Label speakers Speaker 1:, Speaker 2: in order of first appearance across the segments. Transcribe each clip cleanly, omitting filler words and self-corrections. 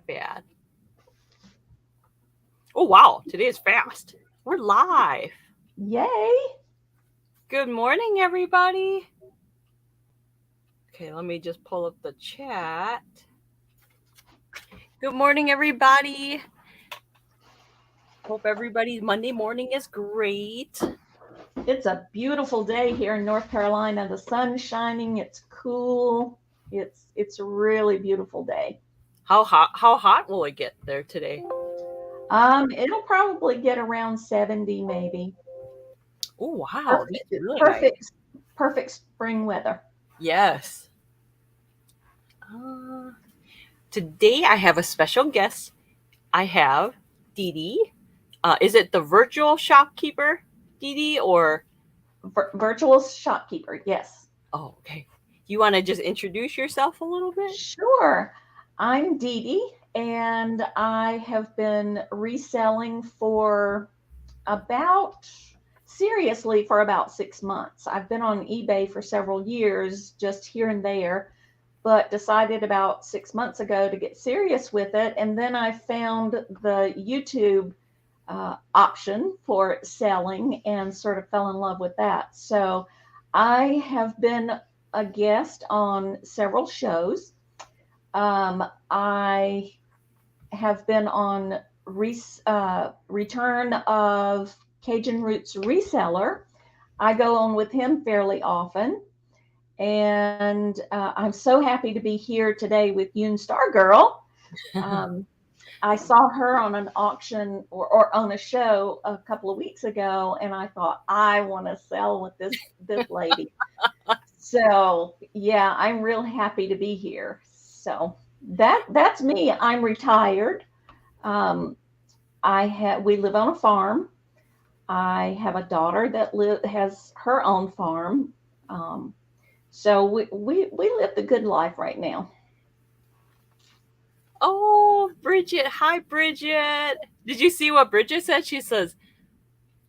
Speaker 1: Bad. Oh, wow. Today is fast. We're live.
Speaker 2: Yay!
Speaker 1: Good morning, everybody. Okay, let me just pull up the chat. Good morning, everybody. Hope everybody's Monday morning is great.
Speaker 2: It's a beautiful day here in North Carolina. The sun's shining. It's cool. It's a really beautiful day.
Speaker 1: How hot will it get there today?
Speaker 2: It'll probably get around 70 maybe.
Speaker 1: Oh, wow.
Speaker 2: Perfect.
Speaker 1: That's really nice.
Speaker 2: Perfect spring weather.
Speaker 1: Yes. Uh, Today I have a special guest. I have Dee Dee. Is it the virtual shopkeeper, Dee Dee, or
Speaker 2: Virtual shopkeeper. Yes.
Speaker 1: oh, okay. You want to just introduce yourself a little bit?
Speaker 2: Sure. I'm Dee Dee, and I have been reselling about seriously for about 6 months. I've been on eBay for several years, just here and there, but decided about 6 months ago to get serious with it. And then I found the YouTube option for selling and sort of fell in love with that. So I have been a guest on several shows. I have been on Return of Cajun Roots Reseller. I go on with him fairly often. And I'm so happy to be here today with Yoon Star Girl. Um, I saw her on an auction or on a show a couple of weeks ago, and I thought I want to sell with this lady. So yeah, I'm real happy to be here. So that's me. I'm retired. Um, we live on a farm. I have a daughter that has her own farm. Um, so we live the good life right now.
Speaker 1: Oh, Bridget. Hi, Bridget. Did you see what Bridget said? She says,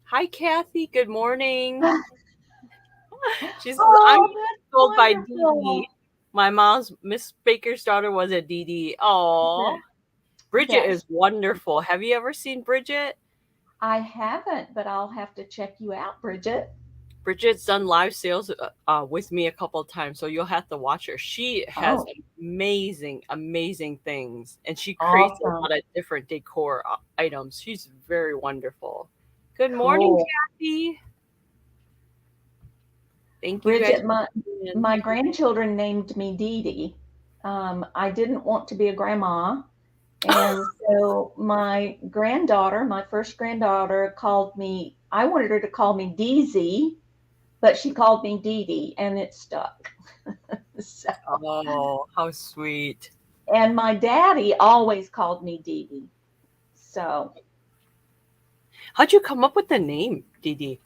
Speaker 1: "Hi, Kathy. Good morning." She says, "I'm
Speaker 2: Oh, that's
Speaker 1: told by Dee Dee.
Speaker 2: wonderful.
Speaker 1: My mom's Miss Baker's daughter was a Dee Dee." Oh,
Speaker 2: That,
Speaker 1: Bridget is
Speaker 2: that's
Speaker 1: wonderful. Have you ever seen Bridget?
Speaker 2: I haven't, but I'll have to check you out, Bridget.
Speaker 1: Bridget's done live sales with me a couple of times, so you'll have to watch her. She has
Speaker 2: Oh,
Speaker 1: amazing, amazing things, and she creates a
Speaker 2: awesome.
Speaker 1: lot of different decor items. She's very wonderful. Good morning,
Speaker 2: Cool.
Speaker 1: Kathy. Thank you guys
Speaker 2: Bridget,
Speaker 1: for
Speaker 2: my
Speaker 1: tuning in.
Speaker 2: my grandchildren named me Dee Dee. I didn't want to be a grandma, and so my first granddaughter, called me. I wanted her to call me Deezy, but she called me Dee Dee, and it stuck. So,
Speaker 1: Oh, how sweet.
Speaker 2: and my daddy always called me Dee Dee. So
Speaker 1: How'd you come up with the name, Dee Dee?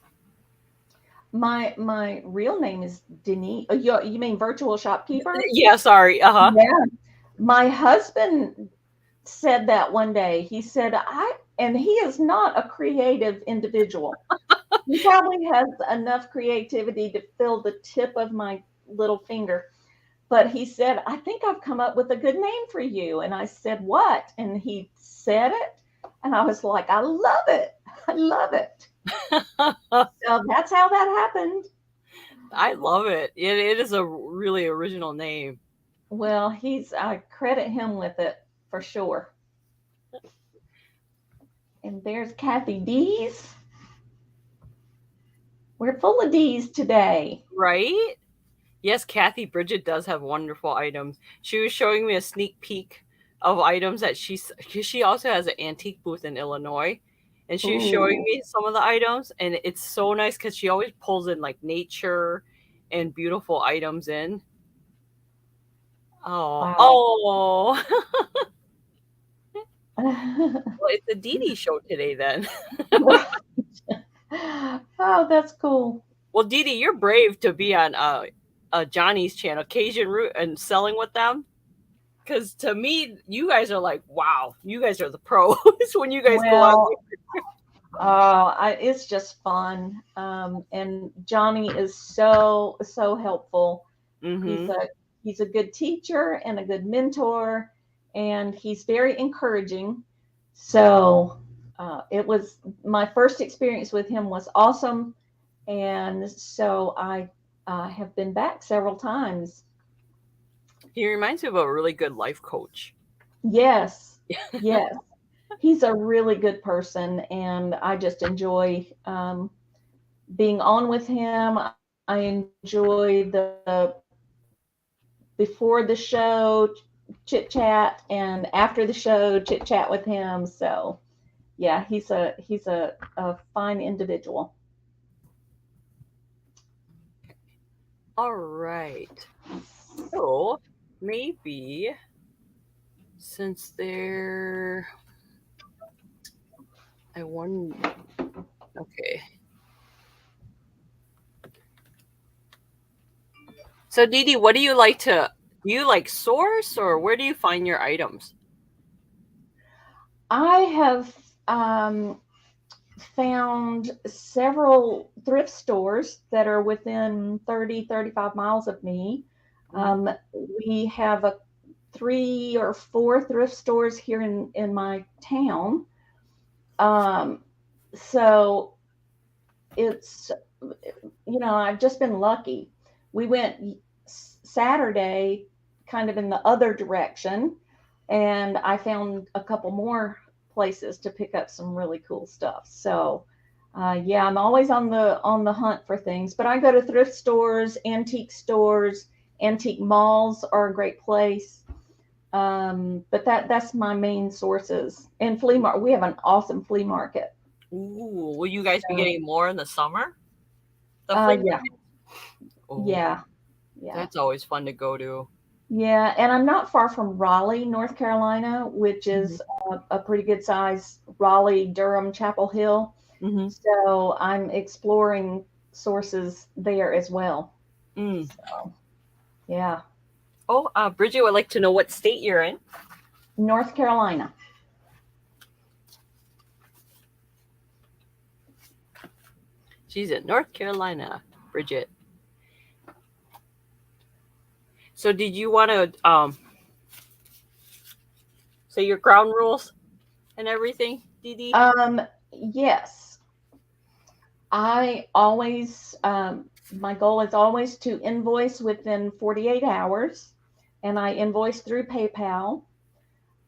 Speaker 2: my real name is Denise. You mean virtual shopkeeper?
Speaker 1: Yeah, sorry. Uh huh.
Speaker 2: Yeah. My husband said that one day. He said, and he is not a creative individual. He probably has enough creativity to fill the tip of my little finger. But he said, I think I've come up with a good name for you. And I said, what? And he said it. And I was like, I love it. I love it. So that's how that happened.
Speaker 1: I love it. It is a really original name.
Speaker 2: Well, I credit him with it for sure. And there's Kathy D's. We're full of D's today.
Speaker 1: Right? Yes, Kathy Bridget does have wonderful items. She was showing me a sneak peek of items that she also has an antique booth in Illinois, and she was showing
Speaker 2: Ooh,
Speaker 1: me some of the items, and it's so nice because she always pulls in like nature and beautiful items in. Oh,
Speaker 2: wow.
Speaker 1: oh. Well, it's a Dee Dee show today then.
Speaker 2: Right. Oh, that's cool.
Speaker 1: Well, Dee Dee, you're brave to be on Johnny's channel, Cajun Root, and selling with them. Because to me, you guys are like, wow, you guys are the pros when you guys go on.
Speaker 2: Well, it's just fun. And Johnny is so helpful. He's
Speaker 1: Mm-hmm.
Speaker 2: a he's a good teacher and a good mentor. and he's very encouraging. So it was my first experience with him was awesome, and so I have been back several times.
Speaker 1: He reminds me of a really good life coach.
Speaker 2: Yes, yes, he's a really good person, and I just enjoy being on with him. I enjoy the before the show chit chat and after the show chit chat with him. So yeah, he's a fine individual.
Speaker 1: All right. So maybe since they're, I wonder. Okay. So Dee Dee, what do you like to? Do you like source or where do you find your items?
Speaker 2: I have found several thrift stores that are within 30-35 miles of me.
Speaker 1: Mm-hmm.
Speaker 2: We have a 3 or 4 thrift stores here in my town. Um, so it's, I've just been lucky. We went Saturday kind of in the other direction, and I found a couple more places to pick up some really cool stuff. So, yeah, I'm always on the hunt for things. But I go to thrift stores, antique malls are a great place. But that's my main sources. And flea market, we have an awesome flea market.
Speaker 1: Ooh, will you guys be
Speaker 2: So,
Speaker 1: getting more in the summer? The flea
Speaker 2: yeah,
Speaker 1: market. Oh,
Speaker 2: yeah, yeah.
Speaker 1: that's always fun to go to.
Speaker 2: Yeah, and I'm not far from Raleigh, North Carolina, which is a pretty good size Raleigh, Durham, Chapel Hill.
Speaker 1: Mm-hmm.
Speaker 2: So I'm exploring sources there as well.
Speaker 1: Mm.
Speaker 2: So, yeah,
Speaker 1: Oh, Bridget would like to know what state you're in.
Speaker 2: North Carolina.
Speaker 1: She's in North Carolina, Bridget. So did you want to say your ground rules and everything, Dee Dee?
Speaker 2: Yes, I always, my goal is always to invoice within 48 hours, and I invoice through PayPal.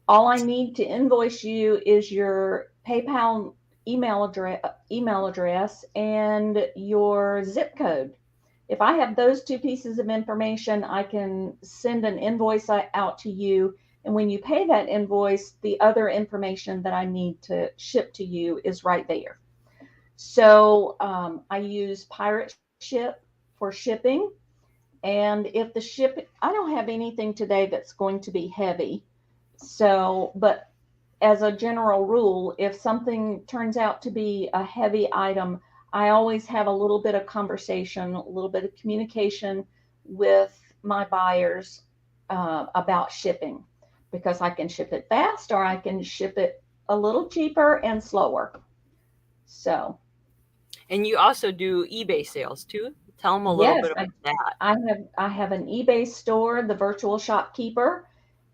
Speaker 2: All I need to invoice you is your PayPal email address and your zip code. If I have those two pieces of information, I can send an invoice out to you. And when you pay that invoice, the other information that I need to ship to you is right there. So I use Pirate Ship for shipping. And if the ship, I don't have anything today that's going to be heavy. So, but as a general rule, if something turns out to be a heavy item, I always have a little bit of conversation, a little bit of communication with my buyers about shipping, because I can ship it fast or I can ship it a little cheaper and slower. So,
Speaker 1: And you also do eBay sales too. Tell them a little
Speaker 2: yes,
Speaker 1: bit about that.
Speaker 2: I have an eBay store, the virtual shopkeeper,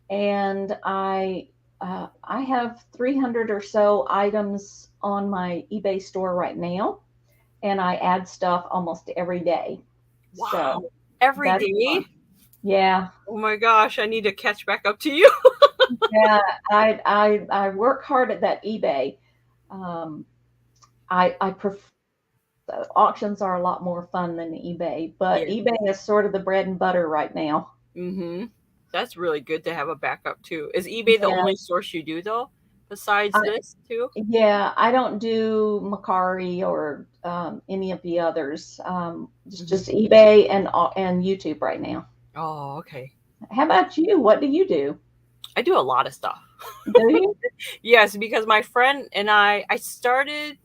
Speaker 2: and I have 300 or so items on my eBay store right now, and I add stuff almost every day.
Speaker 1: Wow.
Speaker 2: So
Speaker 1: Every
Speaker 2: that's
Speaker 1: day?
Speaker 2: fun. Yeah,
Speaker 1: Oh my gosh, I need to catch back up to you.
Speaker 2: yeah. I work hard at that eBay. Um, I prefer auctions are a lot more fun than eBay, but
Speaker 1: Yeah.
Speaker 2: eBay is sort of the bread and butter right now.
Speaker 1: Mm-hmm. That's really good to have a backup too. Is eBay the
Speaker 2: Yeah,
Speaker 1: only source you do though, besides this too?
Speaker 2: Yeah, I don't do Mercari or any of the others. Just
Speaker 1: Hmm.
Speaker 2: eBay and YouTube right now.
Speaker 1: Oh, okay.
Speaker 2: How about you? What do you do?
Speaker 1: I do a lot of stuff.
Speaker 2: Do you?
Speaker 1: Yes, because my friend and I started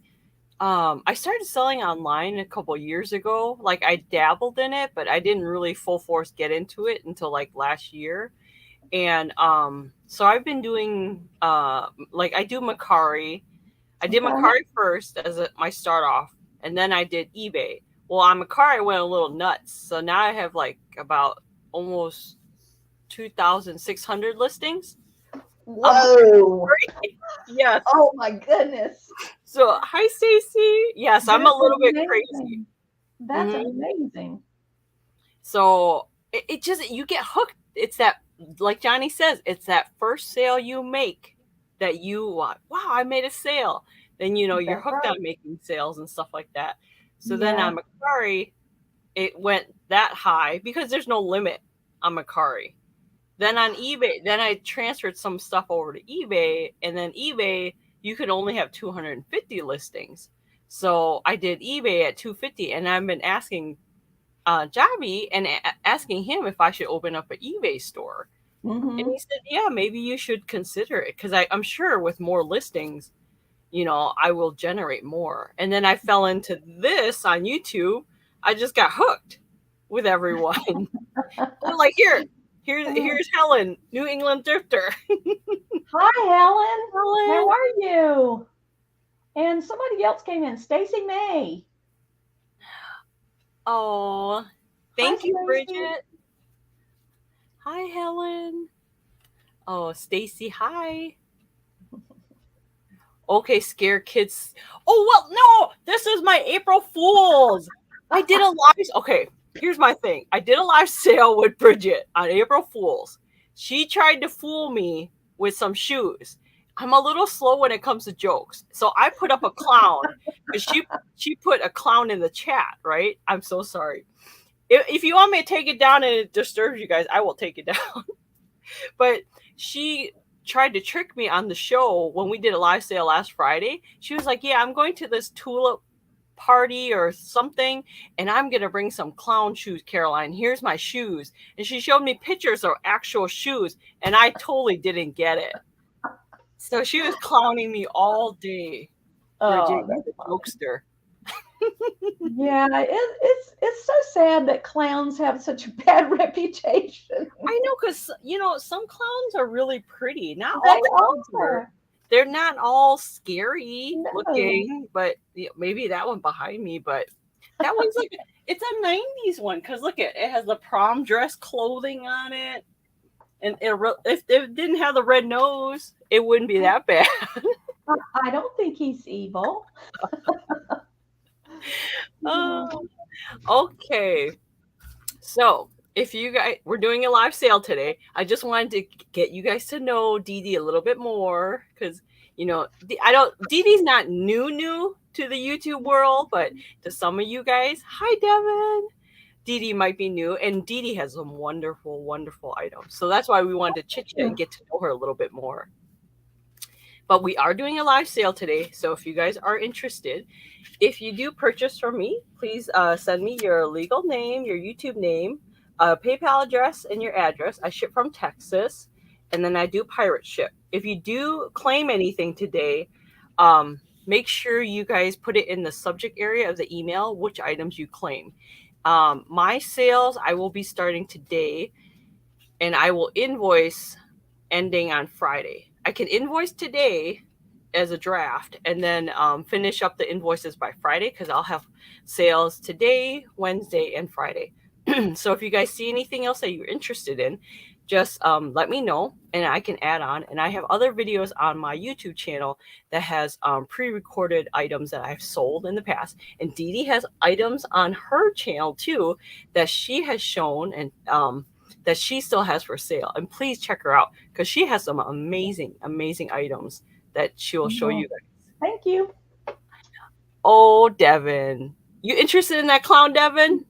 Speaker 1: selling online a couple years ago. Like I dabbled in it, but I didn't really full force get into it until like last year. And so I've been doing like I do Macari. I did
Speaker 2: Okay.
Speaker 1: Macari first as my start off, and then I did eBay. Well, on Macari I went a little nuts. So now I have like about almost 2,600 listings. I'm
Speaker 2: Whoa.
Speaker 1: crazy. Yes.
Speaker 2: Oh my goodness.
Speaker 1: So, hi, Stacy. Yes, I'm a
Speaker 2: That's
Speaker 1: little bit crazy.
Speaker 2: amazing. That's
Speaker 1: Hmm.
Speaker 2: amazing.
Speaker 1: So it just you get hooked. It's that, like Johnny says, it's that first sale you make that you want. Wow, I made a sale. Then you're
Speaker 2: That's
Speaker 1: hooked
Speaker 2: right.
Speaker 1: on making sales and stuff like that. So then
Speaker 2: Yeah.
Speaker 1: on Macari, it went that high because there's no limit on Macari. Then on eBay, then I transferred some stuff over to eBay, and then eBay you could only have 250 listings. So I did eBay at 250, and I've been asking Javi and asking him if I should open up an eBay store. And
Speaker 2: Mm-hmm.
Speaker 1: he said, "Yeah, maybe you should consider it because I'm sure with more listings, I will generate more." And then I fell into this on YouTube. I just got hooked with everyone. They're like, here's Helen, New England Drifter.
Speaker 2: Hi, Helen.
Speaker 1: Helen.
Speaker 2: How are you? And somebody else came in, Stacy May.
Speaker 1: Oh,
Speaker 2: Hi,
Speaker 1: thank you,
Speaker 2: Stacy.
Speaker 1: Bridget. Hi, Helen. Oh, Stacy. Hi. Okay, scare kids. Oh, well, no, this is my April Fools. I did a live. Okay, here's my thing. I did a live sale with Bridget on April Fools. She tried to fool me with some shoes. I'm a little slow when it comes to jokes, so I put up a clown because she put a clown in the chat. Right? I'm so sorry. If you want me to take it down and it disturbs you guys, I will take it down. But she tried to trick me on the show when we did a live sale last Friday. She was like, "Yeah, I'm going to this tulip party or something, and I'm gonna bring some clown shoes, Caroline. Here's my shoes." And she showed me pictures of actual shoes, and I totally didn't get it. So she was clowning me all day.
Speaker 2: Oh,
Speaker 1: Bridget, you
Speaker 2: that's
Speaker 1: the
Speaker 2: fun.
Speaker 1: jokester.
Speaker 2: Yeah, it's so sad that clowns have such a bad reputation.
Speaker 1: I know, because some clowns are really pretty. Not all
Speaker 2: They
Speaker 1: clowns are.
Speaker 2: are.
Speaker 1: They're not all scary
Speaker 2: No.
Speaker 1: looking, but maybe that one behind me. But that one's like it's a '90s one because look it has the prom dress clothing on it, and if it didn't have the red nose, it wouldn't be that bad.
Speaker 2: I don't think he's evil. Yeah.
Speaker 1: Oh, okay. So, if you guys, we're doing a live sale today. I just wanted to get you guys to know Dee Dee a little bit more because I don't. Dee Dee's not new to the YouTube world, but to some of you guys, hi Devin. Dee Dee might be new, and Dee Dee has some wonderful, wonderful items. So that's why we wanted to chit chat and get to know her a little bit more. But we are doing a live sale today, so if you guys are interested, if you do purchase from me, please send me your legal name, your YouTube name, PayPal address, and your address. I ship from Texas, and then I do pirate ship. If you do claim anything today, make sure you guys put it in the subject area of the email which items you claim. My sales I will be starting today, and I will invoice ending on Friday. I can invoice today as a draft and then finish up the invoices by Friday because I'll have sales today, Wednesday, and Friday. So if you guys see anything else that you're interested in, just let me know and I can add on. And I have other videos on my YouTube channel that has pre-recorded items that I've sold in the past. And Dee Dee has items on her channel too that she has shown and that she still has for sale. And please check her out because she has some amazing, amazing items that she will show
Speaker 2: Mhm.
Speaker 1: you guys.
Speaker 2: Thank you.
Speaker 1: Oh, Devin. You interested in that clown, Devin?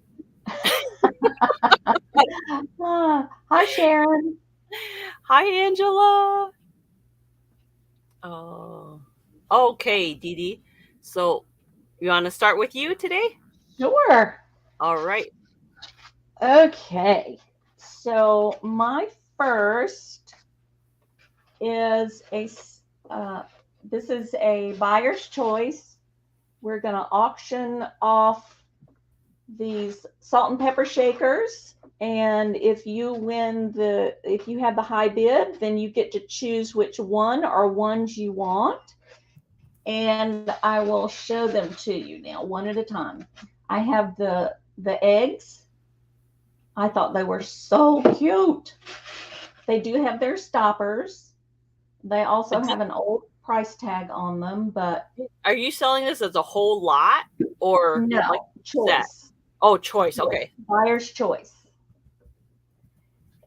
Speaker 2: Hi, Sharon.
Speaker 1: Hi, Angela. Oh, okay, Dee Dee. So, you want to start with you today?
Speaker 2: Sure.
Speaker 1: All right.
Speaker 2: Okay. So my first is uh, this is a buyer's choice. We're going to auction off these salt and pepper shakers. And if if you have the high bid, then you get to choose which one or ones you want. And I will show them to you now, one at a time. I have the eggs. I thought they were so cute. They do have their stoppers. They also
Speaker 1: But
Speaker 2: have an old price tag on them, but
Speaker 1: are you selling this as a whole lot or like
Speaker 2: no,
Speaker 1: set?
Speaker 2: choice.
Speaker 1: Oh, choice.
Speaker 2: Choice.
Speaker 1: Okay.
Speaker 2: Buyer's choice.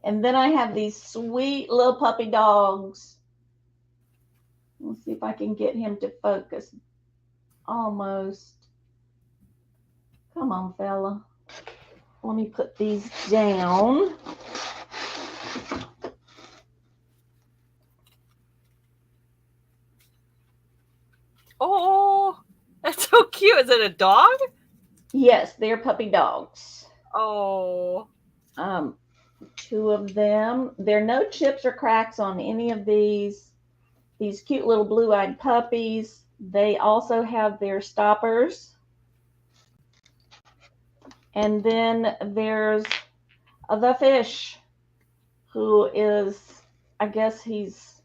Speaker 2: And then I have these sweet little puppy dogs. Let's see if I can get him to focus. Almost. Come on, fella. Let me put these down.
Speaker 1: Oh, that's so cute. Is it a dog?
Speaker 2: Yes, they're puppy dogs.
Speaker 1: Oh,
Speaker 2: Um, two of them. There are no chips or cracks on any of these. These cute little blue-eyed puppies. They also have their stoppers. And then there's the fish, who is, I guess he's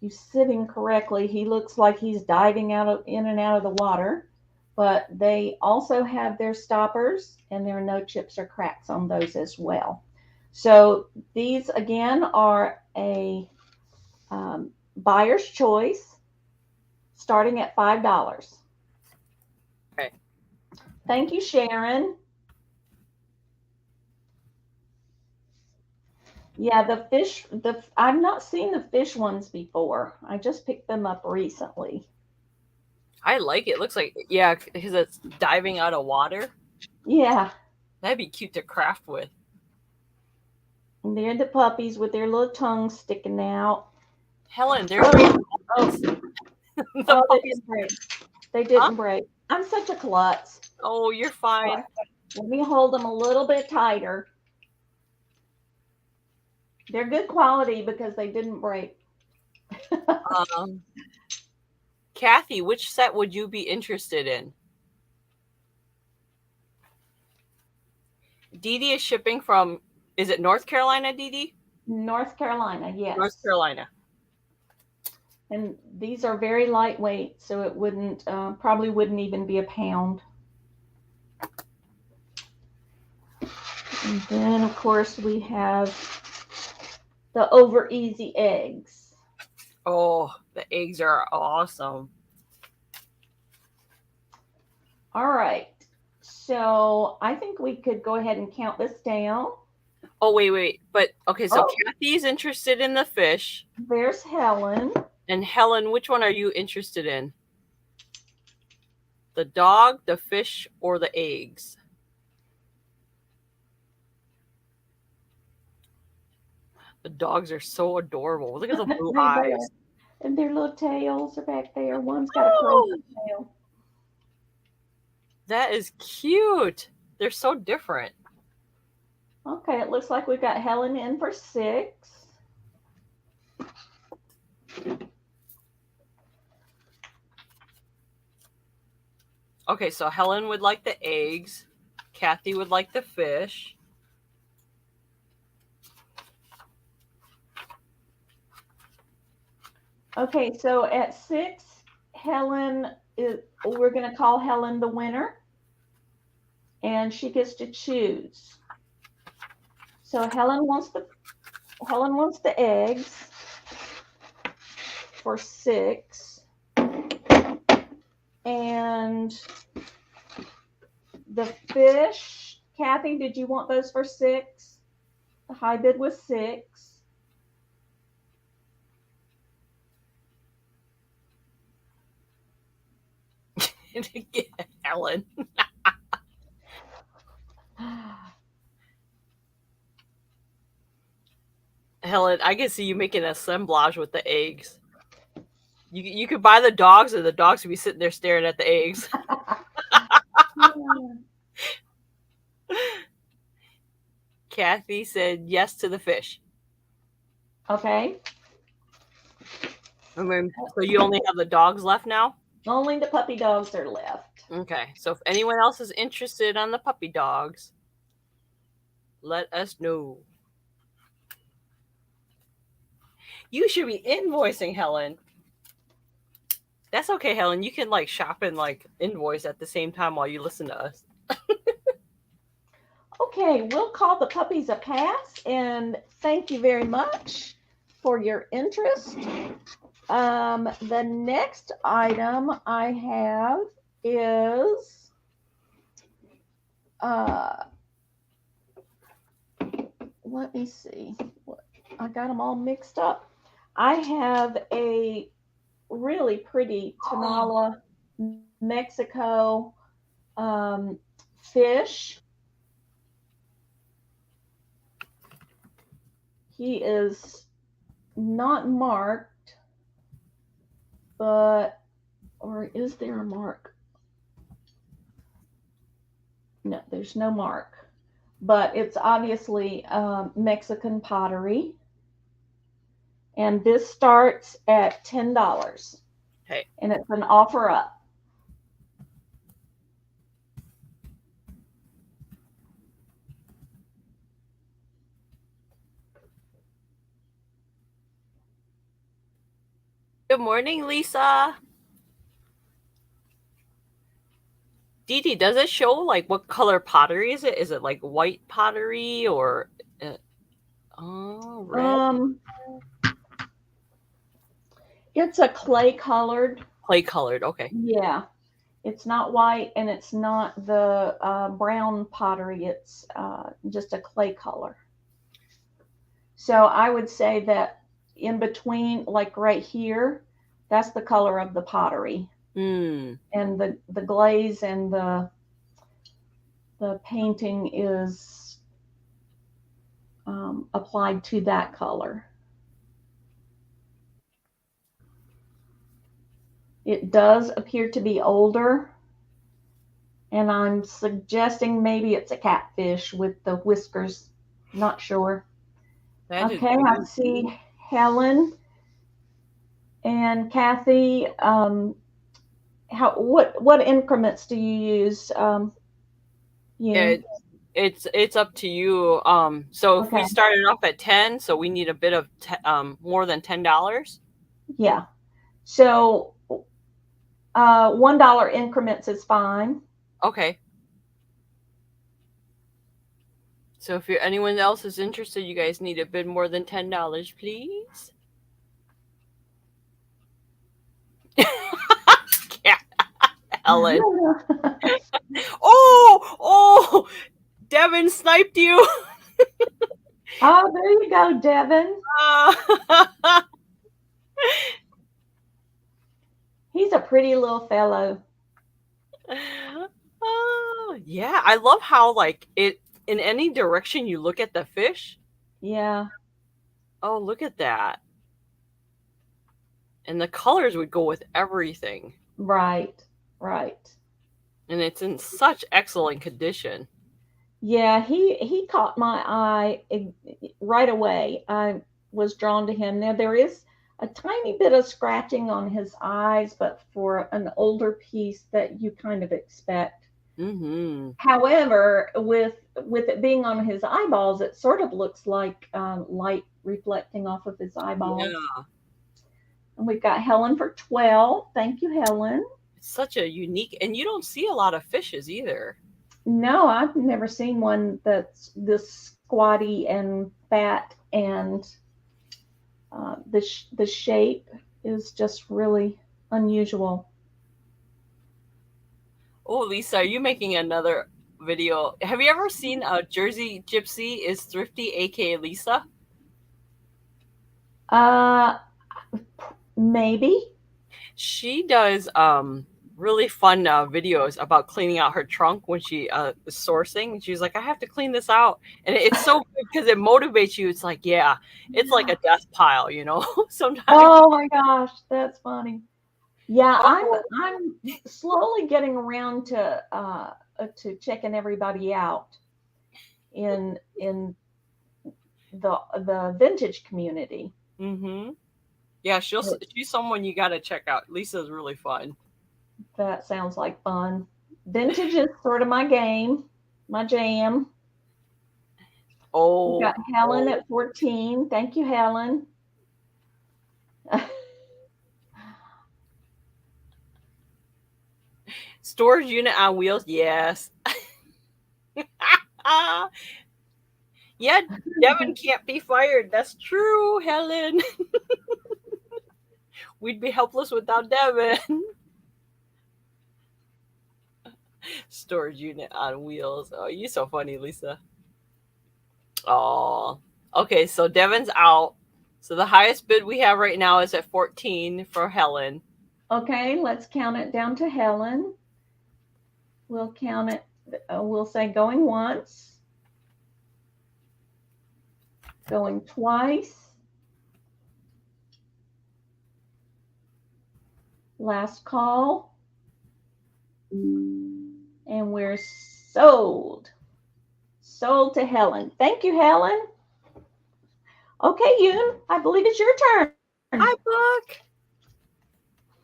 Speaker 2: sitting correctly. He looks like he's diving in and out of the water. But they also have their stoppers, and there are no chips or cracks on those as well. So these again are a buyer's choice, starting at $5.
Speaker 1: okay.
Speaker 2: Thank you, Sharon. Yeah, the fish, I've not seen the fish ones before. I just picked them up recently.
Speaker 1: I like it. Looks like, yeah, because it's diving out of water.
Speaker 2: Yeah,
Speaker 1: That'd be cute to craft with.
Speaker 2: and they're the puppies with their little tongues sticking out.
Speaker 1: Helen, they're breaking
Speaker 2: Oh, oh,
Speaker 1: this. The
Speaker 2: oh, they
Speaker 1: puppies.
Speaker 2: didn't break. They
Speaker 1: Huh?
Speaker 2: didn't break. I'm such a klutz.
Speaker 1: Oh, you're
Speaker 2: All
Speaker 1: fine.
Speaker 2: right, let me hold them a little bit tighter. They're good quality because they didn't break.
Speaker 1: Um, Kathy, which set would you be interested in? Dee Dee is shipping from, is it North Carolina, Dee Dee?
Speaker 2: North Carolina,
Speaker 1: North
Speaker 2: yes.
Speaker 1: Carolina.
Speaker 2: And these are very lightweight, so it wouldn't probably wouldn't even be a pound. And then, of course, we have the over easy eggs.
Speaker 1: Oh, the eggs are awesome.
Speaker 2: All right. So I think we could go ahead and count this down.
Speaker 1: Oh, wait. But, okay, so
Speaker 2: Oh,
Speaker 1: Kathy's interested in the fish.
Speaker 2: there's Helen.
Speaker 1: And Helen, which one are you interested in? The dog, the fish, or the eggs? The dogs are so adorable. Look at the blue
Speaker 2: They are.
Speaker 1: eyes.
Speaker 2: And their little tails are back there. One's got a curly
Speaker 1: Oh,
Speaker 2: tail.
Speaker 1: that is cute. They're so different.
Speaker 2: Okay, it looks like we've got Helen in for 6.
Speaker 1: Okay, so Helen would like the eggs. Kathy would like the fish.
Speaker 2: Okay, so at 6, Helen is, we're going to call Helen the winner, and she gets to choose. So Helen wants the eggs for 6, and the fish. Kathy, did you want those for 6? The high bid was 6.
Speaker 1: Helen. Helen, I can see you making an assemblage with the eggs. You could buy the dogs, and the dogs would be sitting there staring at the eggs. Kathy said yes to the fish.
Speaker 2: Okay.
Speaker 1: I mean, so you only have the dogs left now?
Speaker 2: Only the puppy dogs are left.
Speaker 1: Okay. So if anyone else is interested on the puppy dogs, let us know. You should be invoicing, Helen. That's okay, Helen. You can like shop and like invoice at the same time while you listen to us.
Speaker 2: Okay, we'll call the puppies a pass, and thank you very much. for your interest. The next item I have is uh, let me see. I got them all mixed up. I have a really pretty Tonala, Mexico fish. He is not marked, but, or is there a mark? No, there's no mark, but it's obviously Mexican pottery. And this starts at $10.
Speaker 1: Hey.
Speaker 2: And it's an offer up.
Speaker 1: Good morning, Lisa. Dee Dee, does it show like what color pottery is it? Is it like white pottery or red?
Speaker 2: It's a clay colored.
Speaker 1: Clay colored. Okay.
Speaker 2: Yeah. It's not white and it's not the brown pottery. It's just a clay color. So I would say that in between, like right here, that's the color of the pottery.
Speaker 1: Mm.
Speaker 2: And the glaze and the painting is applied to that color. It does appear to be older, and I'm suggesting maybe it's a catfish with the whiskers. Not sure.
Speaker 1: That is
Speaker 2: Okay, I see Helen and Kathy. What increments do you use?
Speaker 1: it's up to you. So if we
Speaker 2: Okay.
Speaker 1: started off at 10, so we need a bit of more than $10.
Speaker 2: Yeah. So $1 increments is fine.
Speaker 1: Okay. So if anyone else is interested, you guys need a bit more than $10, please. Yeah, Ellen. Oh, Devin sniped you.
Speaker 2: Oh, there you go, Devin. He's a pretty little fellow.
Speaker 1: Yeah, I love how like it in any direction you look at the fish.
Speaker 2: Yeah.
Speaker 1: Oh, look at that. And the colors would go with everything.
Speaker 2: Right. Right.
Speaker 1: And it's in such excellent condition.
Speaker 2: Yeah, he caught my eye right away. I was drawn to him. Now there is a tiny bit of scratching on his eyes, but for an older piece that you kind of expect.
Speaker 1: Mm-hmm.
Speaker 2: However, with it being on his eyeballs, it sort of looks like light reflecting off of his eyeballs.
Speaker 1: Yeah.
Speaker 2: And we've got Helen for 12. Thank you, Helen.
Speaker 1: It's such a unique, and you don't see a lot of fishes either.
Speaker 2: No, I've never seen one that's this squatty and fat, and the shape is just really unusual.
Speaker 1: Oh, Lisa, are you making another video? Have you ever seen a Jersey Gypsy is Thrifty, aka Lisa?
Speaker 2: Maybe.
Speaker 1: She does really fun videos about cleaning out her trunk when she is sourcing. She's like, I have to clean this out, and it's so good because it motivates you. It's like, yeah, it's like a death pile, sometimes.
Speaker 2: Oh my gosh, that's funny. Yeah,
Speaker 1: Oh.
Speaker 2: I'm slowly getting around to checking everybody out in the vintage community.
Speaker 1: Mm-hmm. Yeah, she's someone you got to check out. Lisa's really fun.
Speaker 2: That sounds like fun. Vintage is sort of my game, my jam. We got Helen at 14. Thank you, Helen.
Speaker 1: Storage unit on wheels, yes. Yeah, Devin can't be fired. That's true, Helen. We'd be helpless without Devin. Storage unit on wheels. Oh, you so funny, Lisa. Oh, okay. So Devin's out. So the highest bid we have right now is at 14 for Helen.
Speaker 2: Okay, let's count it down to Helen. We'll count it, we'll say going once, going twice, last call, and we're sold. Sold to Helen. Thank you, Helen. Okay, Yoon, I believe it's your turn.
Speaker 1: Hi, Book.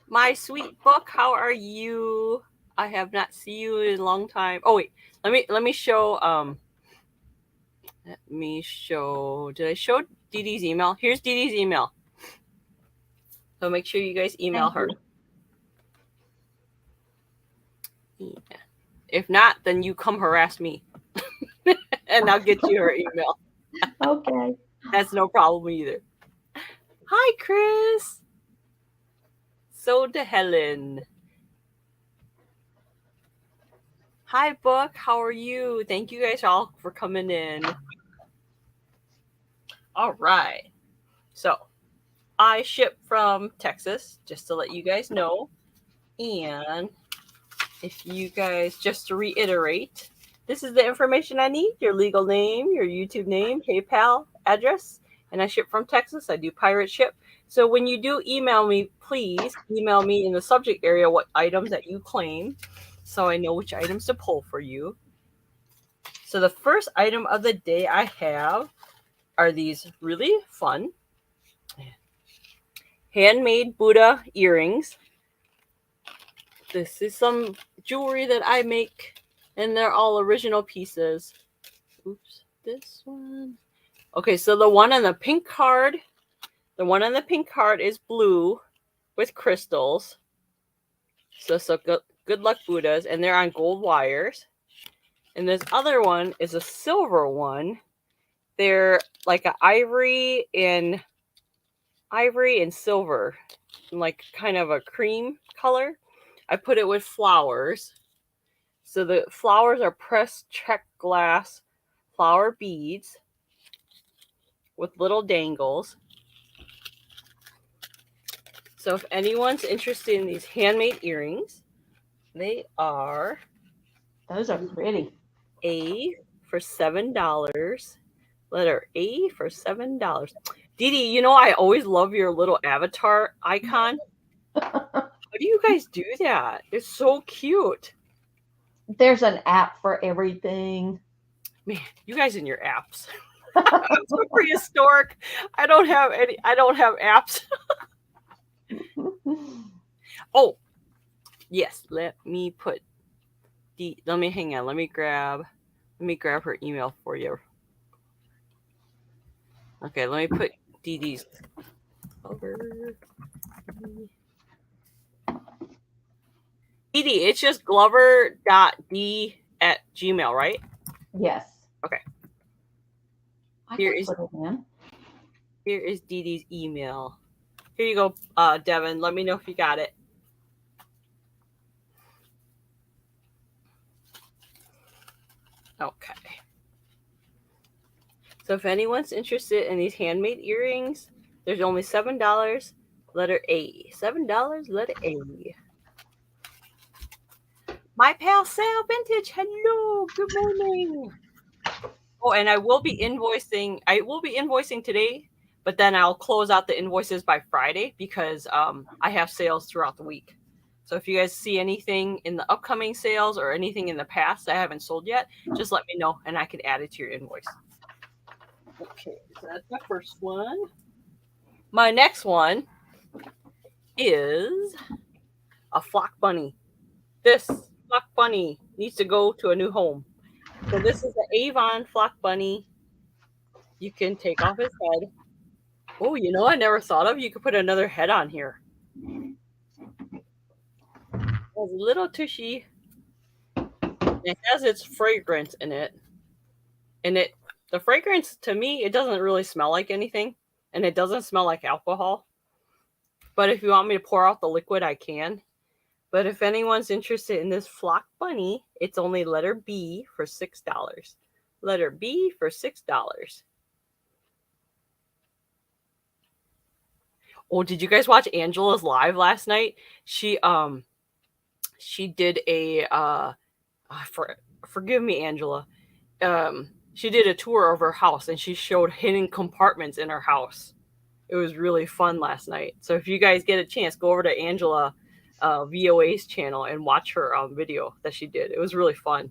Speaker 1: My sweet Book. How are you? I have not seen you in a long time. Oh wait, let me show. Let me show. Did I show Dee Dee's email? Here's Dee Dee's email. So make sure you guys email
Speaker 2: Thank
Speaker 1: her.
Speaker 2: you.
Speaker 1: Yeah. If not, then you come harass me, and I'll get you her email.
Speaker 2: Okay.
Speaker 1: That's no problem either. Hi, Chris. So to Helen. Hi, Book. How are you? Thank you guys all for coming in. All right. So I ship from Texas, just to let you guys know. And if you guys, just to reiterate, this is the information I need: your legal name, your YouTube name, PayPal address. And I ship from Texas. I do pirate ship. So when you do email me, please email me in the subject area what items that you claim, so I know which items to pull for you. So the first item of the day I have are these really fun handmade Buddha earrings. This is some jewelry that I make, and they're all original pieces. Oops, this one. Okay, so the one on the pink card is blue with crystals. So good luck Buddhas, and they're on gold wires. And this other one is a silver one. They're like an ivory and silver, like kind of a cream color. I put it with flowers. So the flowers are pressed check glass flower beads with little dangles. So if anyone's interested in these handmade earrings, they are
Speaker 2: Those are pretty.
Speaker 1: A for $7. Letter A for $7. Dee Dee, you know I always love your little avatar icon. How do you guys do that? It's so cute.
Speaker 2: There's an app for everything.
Speaker 1: Man, you guys and your apps. I'm so prehistoric. I don't have apps. Oh, yes. Let me hang on. Let me grab her email for you. Okay, let me put Dee Dee's over. Dee Dee, it's just glover.d@gmail, right?
Speaker 2: Yes.
Speaker 1: Okay.
Speaker 2: I
Speaker 1: Here
Speaker 2: can
Speaker 1: is
Speaker 2: put it in.
Speaker 1: Dee Dee's email. Here you go, Devin. Let me know if you got it. Okay. So if anyone's interested in these handmade earrings, there's only $7. Letter A. $7, letter A. My pal Sal Vintage. Hello. Good morning. Oh, and I will be invoicing today, but then I'll close out the invoices by Friday because I have sales throughout the week. So if you guys see anything in the upcoming sales or anything in the past I haven't sold yet, just let me know and I can add it to your invoice. Okay, so that's my first one. My next one is a flock bunny. This flock bunny needs to go to a new home. So this is an Avon flock bunny. You can take off his head. Oh, I never thought of. You could put another head on here. It has a little tushy. It has its fragrance in it. And The fragrance to me, it doesn't really smell like anything, and it doesn't smell like alcohol. But if you want me to pour out the liquid, I can. But if anyone's interested in this flock bunny, it's only letter B for $6. Letter B for $6. Oh, did you guys watch Angela's live last night? She did a forgive me, Angela. She did a tour of her house and she showed hidden compartments in her house. It was really fun last night. So if you guys get a chance, go over to Angela VOA's channel and watch her video that she did. It was really fun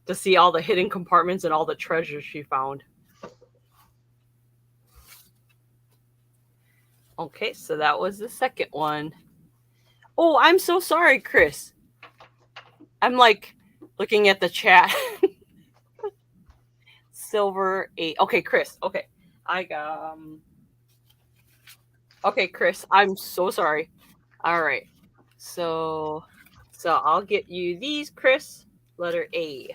Speaker 1: to see all the hidden compartments and all the treasures she found. Okay, so that was the second one. Oh, I'm so sorry, Chris. I'm like looking at the chat. Silver 8. Okay, Chris. Okay. I got Okay, Chris. I'm so sorry. All right. So I'll get you these, Chris. Letter A.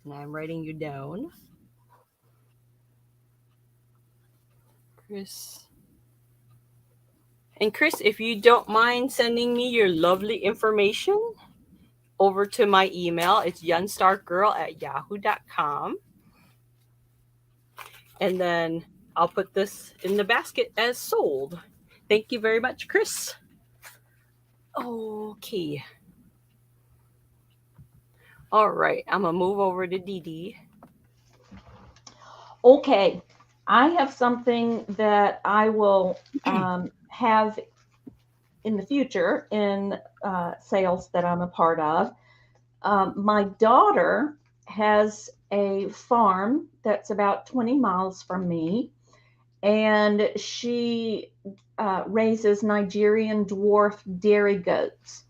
Speaker 1: And I'm writing you down. Chris. And Chris, if you don't mind sending me your lovely information over to my email, it's youngstargirl@yahoo.com. And then I'll put this in the basket as sold. Thank you very much, Chris. Okay. All right. I'm going to move over to Dee Dee.
Speaker 2: Okay. I have something that I will have in the future in sales that I'm a part of. My daughter has a farm that's about 20 miles from me, and she raises Nigerian dwarf dairy goats.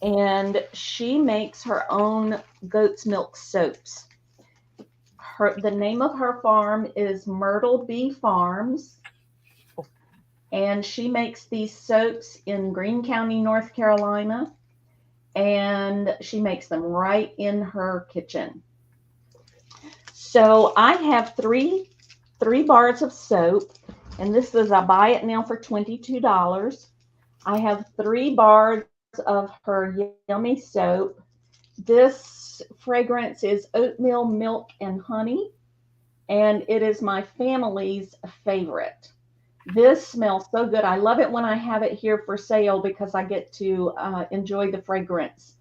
Speaker 2: And she makes her own goat's milk soaps. The name of her farm is Myrtle Bee Farms, and she makes these soaps in Greene County, North Carolina, and she makes them right in her kitchen. So I have three bars of soap, and this is, I buy it now for $22. I have 3 bars of her yummy soap. This fragrance is oatmeal, milk, and honey, and it is my family's favorite. This smells so good. I love it when I have it here for sale because I get to enjoy the fragrance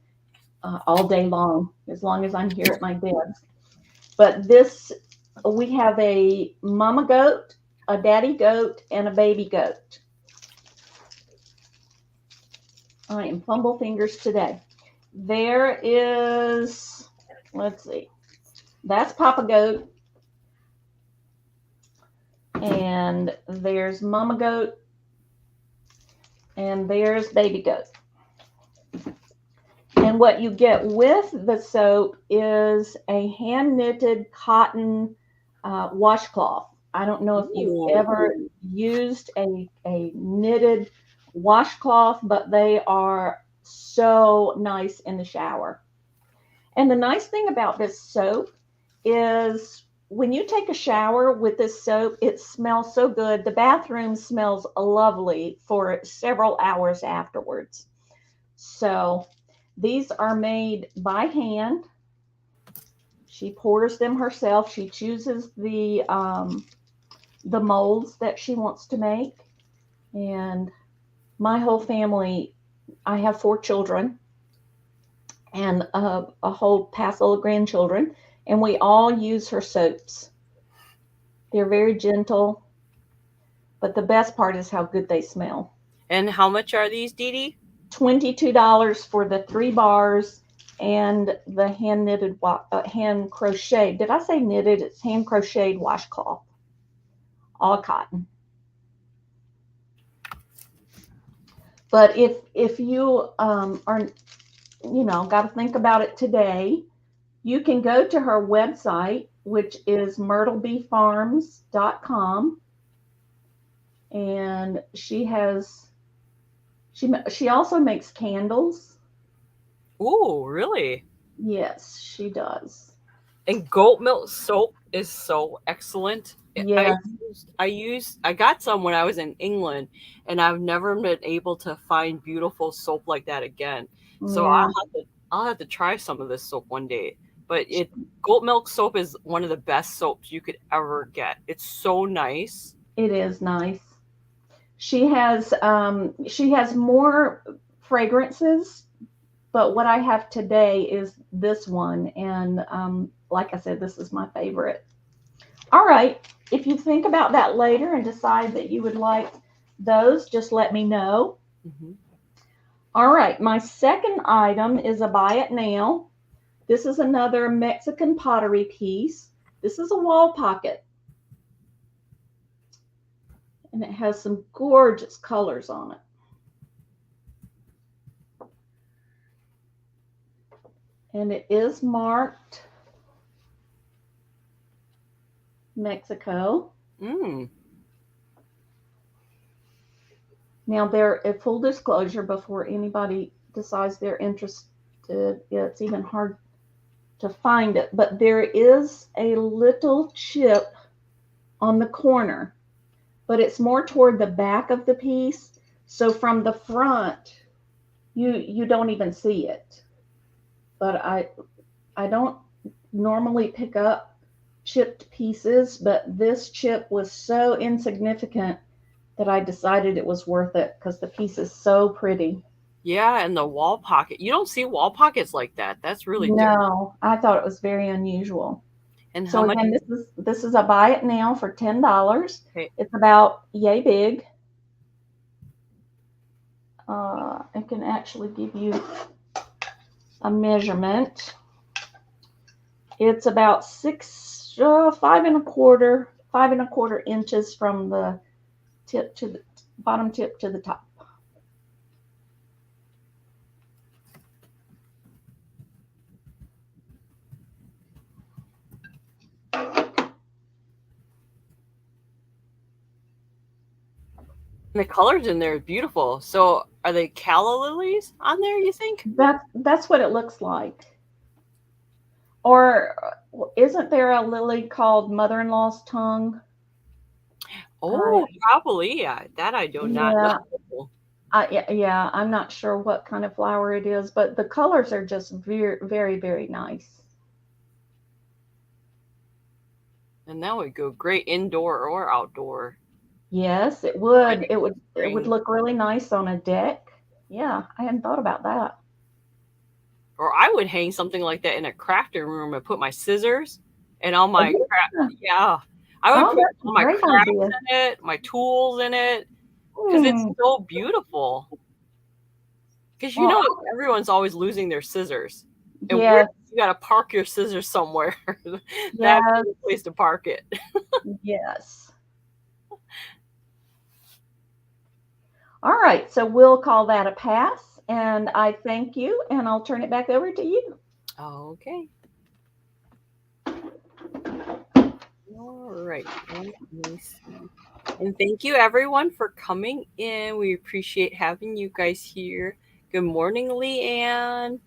Speaker 2: all day long as I'm here at my desk. But this, we have a mama goat, a daddy goat, and a baby goat. I am fumble fingers today. There is, let's see, that's Papa Goat. And there's Mama Goat. And there's Baby Goat. And what you get with the soap is a hand knitted cotton washcloth. I don't know if you've ever used a knitted washcloth, but they are so nice in the shower. And the nice thing about this soap is when you take a shower with this soap, it smells so good. The bathroom smells lovely for several hours afterwards. So these are made by hand. She pours them herself. She chooses the molds that she wants to make. And my whole family, I have 4 children and a whole passel of grandchildren, and we all use her soaps. They're very gentle, but the best part is how good they smell.
Speaker 1: And how much are these, Dee Dee?
Speaker 2: $22 for the 3 bars and the hand knitted, hand crocheted. Did I say knitted? It's hand crocheted washcloth, all cotton. But if you are, got to think about it today, you can go to her website, which is myrtlebeefarms.com, and she also makes candles.
Speaker 1: Ooh, really?
Speaker 2: Yes, she does.
Speaker 1: And goat milk soap is so excellent.
Speaker 2: Yeah,
Speaker 1: I got some when I was in England, and I've never been able to find beautiful soap like that again. So
Speaker 2: yeah,
Speaker 1: I'll have to try some of this soap one day. But it goat milk soap is one of the best soaps you could ever get. It's so nice.
Speaker 2: it is nice. She has more fragrances, but what I have today is this one, and like I said, this is my favorite. All right, if you think about that later and decide that you would like those, just let me know.
Speaker 1: Hmm.
Speaker 2: All right, my second item is a buy it now. This is another Mexican pottery piece. This is a wall pocket, and it has some gorgeous colors on it. And it is marked Mexico.
Speaker 1: Mm.
Speaker 2: Now, there, a full disclosure before anybody decides they're interested, it's even hard to find it, but there is a little chip on the corner, but it's more toward the back of the piece. So from the front, you don't even see it. But I don't normally pick up chipped pieces, but this chip was so insignificant that I decided it was worth it because the piece is so pretty.
Speaker 1: Yeah, and the wall pocket. You don't see wall pockets like that. That's really different.
Speaker 2: No, I thought it was very unusual.
Speaker 1: And how
Speaker 2: So
Speaker 1: much?
Speaker 2: again, this is a buy it now for $10.
Speaker 1: Okay.
Speaker 2: It's about yay big. I can actually give you a measurement. It's about five and a quarter inches from the tip to the bottom tip to the top.
Speaker 1: And the colors in there is beautiful. So are they calla lilies on there, you think?
Speaker 2: That's what it looks like. Or isn't there a lily called mother-in-law's tongue? I
Speaker 1: Oh, probably. Yeah, that I do not
Speaker 2: Yeah,
Speaker 1: know.
Speaker 2: yeah, I'm not sure what kind of flower it is, but the colors are just very, very, very nice.
Speaker 1: And that would go great indoor or outdoor.
Speaker 2: Yes, it would.
Speaker 1: Wedding
Speaker 2: It would
Speaker 1: ring.
Speaker 2: look really nice on a deck. Yeah, I hadn't thought about that.
Speaker 1: Or I would hang something like that in a crafting room and put my scissors and all
Speaker 2: Oh,
Speaker 1: my craft.
Speaker 2: yeah.
Speaker 1: Yeah, I would
Speaker 2: Oh,
Speaker 1: put
Speaker 2: that's
Speaker 1: all
Speaker 2: a
Speaker 1: my
Speaker 2: great
Speaker 1: crafts
Speaker 2: idea.
Speaker 1: in it, my tools in it, because it's
Speaker 2: Hmm.
Speaker 1: so beautiful. Because
Speaker 2: Well,
Speaker 1: everyone's always losing their scissors, and where
Speaker 2: yes,
Speaker 1: you got to park your scissors somewhere. That'd be
Speaker 2: yes,
Speaker 1: the place to park it.
Speaker 2: yes. All right, so we'll call that a pass, and I thank you, and I'll turn it back over to you.
Speaker 1: Okay. All right. Let me see. And thank you everyone for coming in. We appreciate having you guys here. Good morning, Leanne.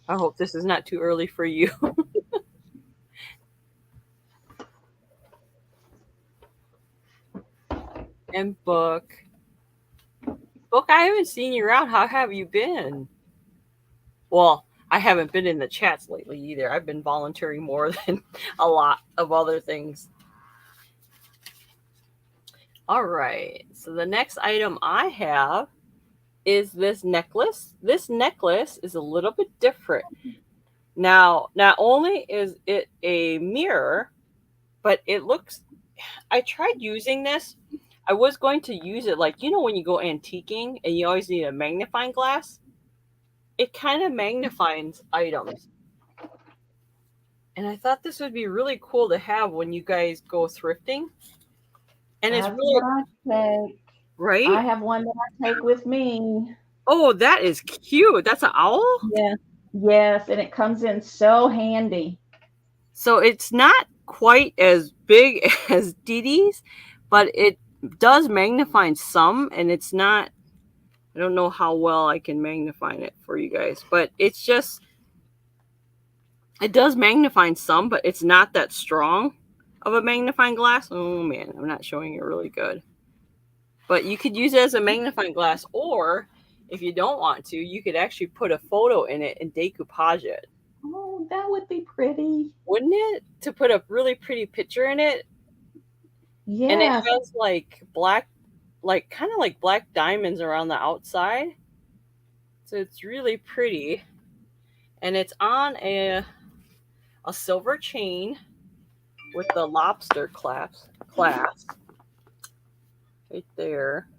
Speaker 1: I hope this is not too early for you. And Book. Book, I haven't seen you around. How have you been? Well, I haven't been in the chats lately either. I've been volunteering more than a lot of other things. All right. So the next item I have is this necklace. This necklace is a little bit different. Now, not only is it a mirror, but it looks, I tried using this. I was going to use it like, when you go antiquing and you always need a magnifying glass, it kind of magnifies items. And I thought this would be really cool to have when you guys go thrifting. And it's
Speaker 2: That's
Speaker 1: really,
Speaker 2: what I take. I
Speaker 1: right?
Speaker 2: have one that I take with me.
Speaker 1: Oh, that is cute. That's an owl?
Speaker 2: Yeah. Yes, and it comes in so handy.
Speaker 1: So it's not quite as big as Dee Dee's, but it does magnify some, and it's not. I don't know how well I can magnify it for you guys, but it's just It does magnify some, but it's not that strong of a magnifying glass. Oh man, I'm not showing it really good. But you could use it as a magnifying glass, or if you don't want to, you could actually put a photo in it and decoupage it.
Speaker 2: Oh, that would be pretty.
Speaker 1: Wouldn't it? To put a really pretty picture in it, and it
Speaker 2: Yes.
Speaker 1: has like black, like kind of like black diamonds around the outside. So it's really pretty, and it's on a silver chain with the lobster clasp right there.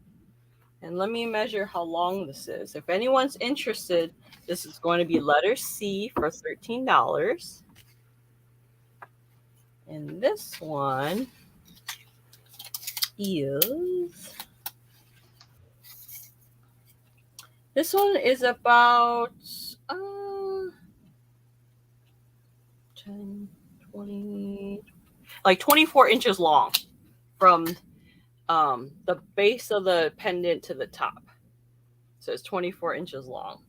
Speaker 1: And let me measure how long this is. If anyone's interested, this is going to be letter C for $13. And is this one is about uh 10, 20, like 24 inches long from the base of the pendant to the top. So it's 24 inches long.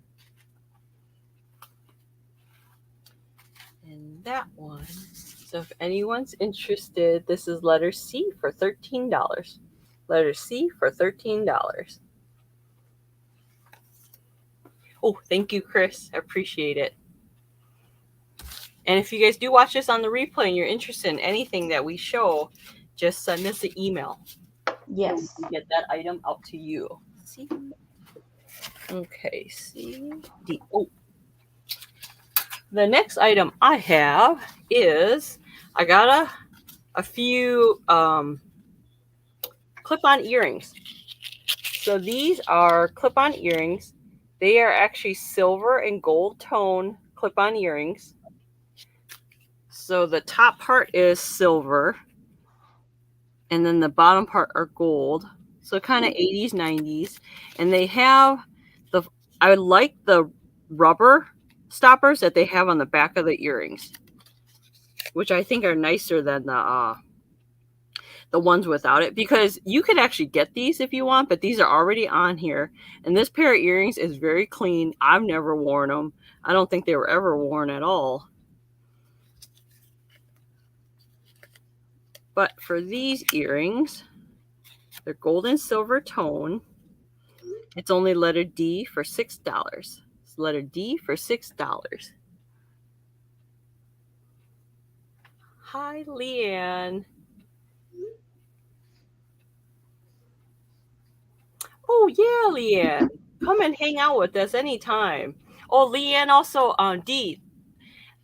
Speaker 1: And that one. So if anyone's interested, this is letter C for $13. Letter C for $13. Oh, thank you, Chris. I appreciate it. And if you guys do watch this on the replay and you're interested in anything that we show, just send us an email.
Speaker 2: Yes.
Speaker 1: And get that item out to you. C. Okay, C, D. Oh. The next item I have is I got a few clip-on earrings. So these are clip-on earrings. They are actually silver and gold tone clip-on earrings. So the top part is silver, and then the bottom part are gold. So kind of 80s, 90s. And they have I like the rubber stoppers that they have on the back of the earrings, which I think are nicer than the ones without it, because you could actually get these if you want, but these are already on here. And this pair of earrings is very clean. I've never worn them. I don't think they were ever worn at all. But for these earrings, they're gold and silver tone. It's only letter D for $6. It's letter D for $6. Hi, Leanne. Oh yeah, Leanne. Come and hang out with us anytime. Oh, Leanne also Dee.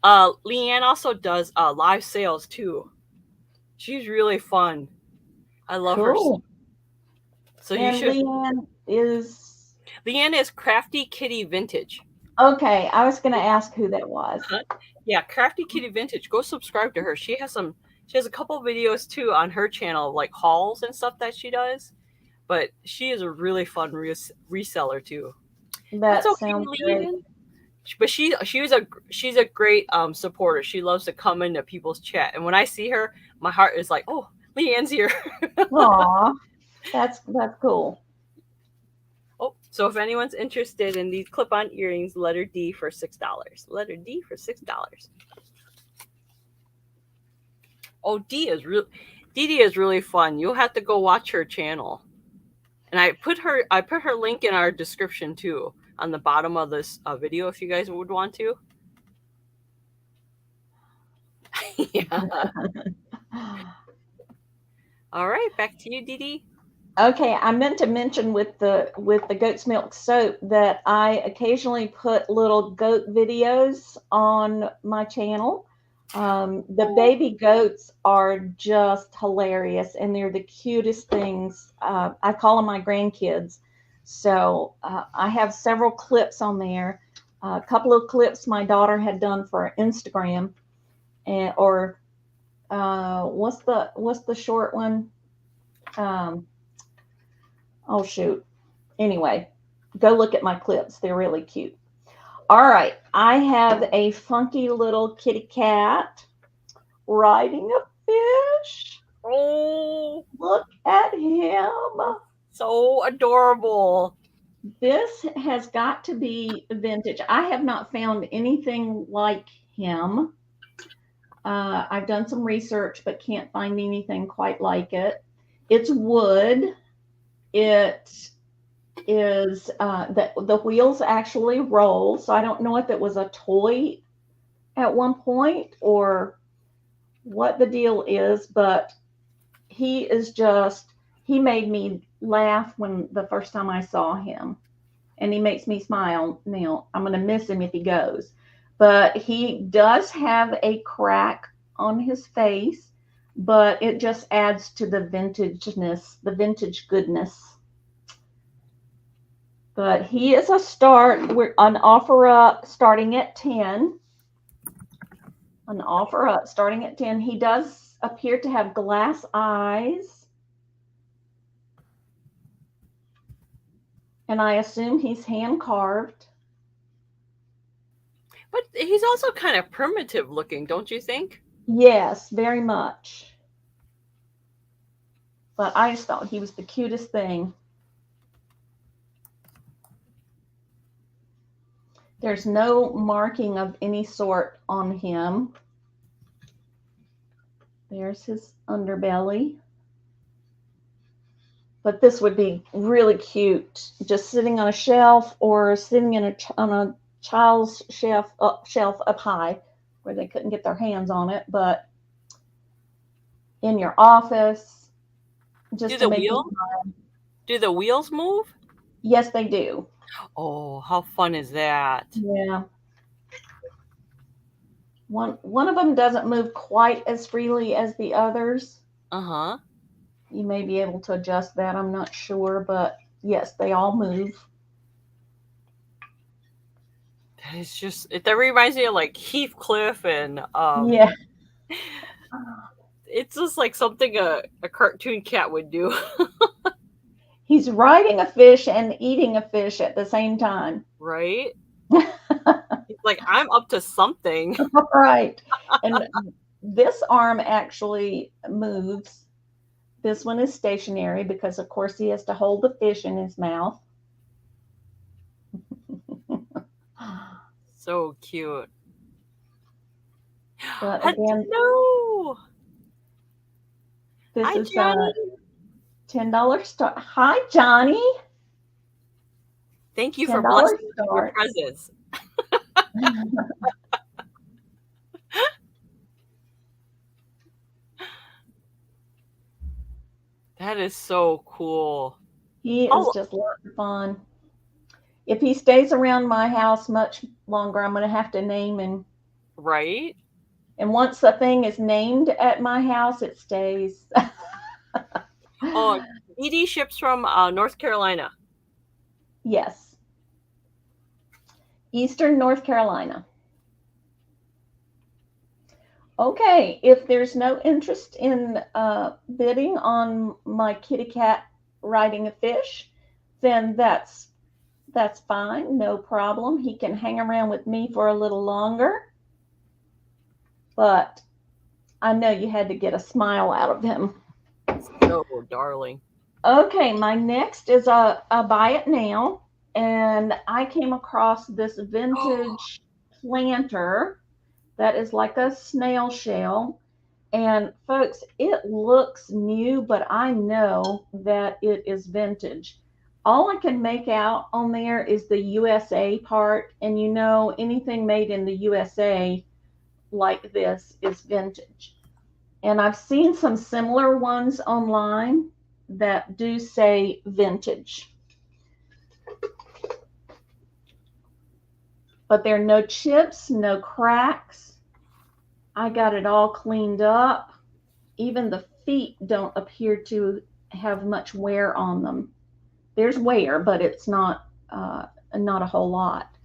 Speaker 1: Leanne also does live sales too. She's really fun. I love her.
Speaker 2: Cool.
Speaker 1: So you
Speaker 2: And
Speaker 1: should. Leanne is Crafty Kitty Vintage.
Speaker 2: Okay, I was going to ask who that was.
Speaker 1: Yeah, Crafty Kitty Vintage. Go subscribe to her. She has a couple of videos too on her channel, like hauls and stuff that she does. But she is a really fun reseller too.
Speaker 2: That
Speaker 1: That's okay,
Speaker 2: sounds
Speaker 1: Leanne.
Speaker 2: great.
Speaker 1: But she's a great supporter. She loves to come into people's chat, and when I see her, my heart is like, oh, Leanne's here.
Speaker 2: Aw, that's cool.
Speaker 1: Oh, so if anyone's interested in these clip-on earrings, letter D for $6. Letter D for $6. Oh, Dee Dee is really fun. You'll have to go watch her channel. And I put her link in our description too, on the bottom of this video, if you guys would want to. Yeah. All right, back to you, Dee Dee.
Speaker 2: Okay, I meant to mention with the goat's milk soap that I occasionally put little goat videos on my channel. The baby goats are just hilarious, and they're the cutest things. I call them my grandkids. So I have several clips on there. A couple of clips my daughter had done for Instagram, and what's the short one? Oh shoot. Anyway, go look at my clips. They're really cute. All right. I have a funky little kitty cat riding a fish.
Speaker 1: Oh,
Speaker 2: look at him.
Speaker 1: So adorable.
Speaker 2: This has got to be vintage. I have not found anything like him. I've done some research, but can't find anything quite like it. It's wood. It is the wheels actually roll, so I don't know if it was a toy at one point or what the deal is, but he is just he made me laugh when the first time I saw him, and he makes me smile now. I'm going to miss him if he goes, but he does have a crack on his face, but it just adds to the vintageness, the vintage goodness. But he is a start. We're an offer up starting at 10. An offer up starting at 10. He does appear to have glass eyes. And I assume he's hand carved.
Speaker 1: But he's also kind of primitive looking, don't you think?
Speaker 2: Yes, very much. But I just thought he was the cutest thing. There's no marking of any sort on him. There's his underbelly. But this would be really cute, just sitting on a shelf or sitting on a child's shelf up high where they couldn't get their hands on it, but in your office,
Speaker 1: Do
Speaker 2: just to
Speaker 1: the
Speaker 2: make you
Speaker 1: wheel?
Speaker 2: smile.
Speaker 1: Do the wheels move?
Speaker 2: Yes, they do.
Speaker 1: Oh, how fun is that?
Speaker 2: Yeah. One of them doesn't move quite as freely as the others.
Speaker 1: Uh-huh.
Speaker 2: You may be able to adjust that. I'm not sure, but yes, they all move.
Speaker 1: It's just that reminds me of like Heathcliff and
Speaker 2: Yeah.
Speaker 1: it's just like something a cartoon cat would do.
Speaker 2: He's riding a fish and eating a fish at the same time.
Speaker 1: Right? He's like, I'm up to something.
Speaker 2: Right. And this arm actually moves. This one is stationary because, of course, he has to hold the fish in his mouth.
Speaker 1: So cute.
Speaker 2: But again,
Speaker 1: Hello.
Speaker 2: this
Speaker 1: Hi,
Speaker 2: is a
Speaker 1: Johnny.
Speaker 2: $10 start. Hi, Johnny.
Speaker 1: Thank you for
Speaker 2: $10
Speaker 1: blessing us with your
Speaker 2: start.
Speaker 1: presence. That is so cool.
Speaker 2: He is
Speaker 1: Oh,
Speaker 2: just lots of fun. If he stays around my house much longer, I'm going to have to name him.
Speaker 1: right?
Speaker 2: And once the thing is named at my house, it stays.
Speaker 1: Oh, Dee Dee ships from North Carolina.
Speaker 2: Yes, Eastern North Carolina. Okay, if there's no interest in bidding on my kitty cat riding a fish, then that's fine, no problem. He can hang around with me for a little longer, but I know you had to get a smile out of him.
Speaker 1: So darling.
Speaker 2: Okay, my next is a buy it now, and I came across this vintage planter that is like a snail shell. And folks, it looks new, but I know that it is vintage. All I can make out on there is the USA part, and you know, anything made in the USA like this is vintage. And I've seen some similar ones online that do say vintage, but there are no chips, no cracks. I got it all cleaned up. Even the feet don't appear to have much wear on them. There's wear, but it's not a whole lot.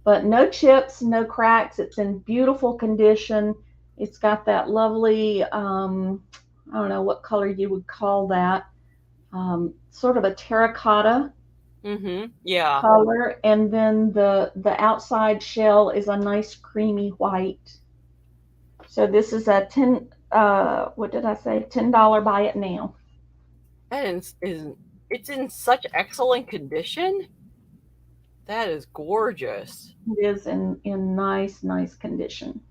Speaker 2: But no chips, no cracks. It's in beautiful condition. It's got that lovely, I don't know what color you would call that, sort of a terracotta
Speaker 1: Mm-hmm. Yeah.
Speaker 2: color, and then the outside shell is a nice creamy white. So this is a 10. What did I say? $10 buy it now.
Speaker 1: That is it's in such excellent condition. That is gorgeous.
Speaker 2: It is in nice condition.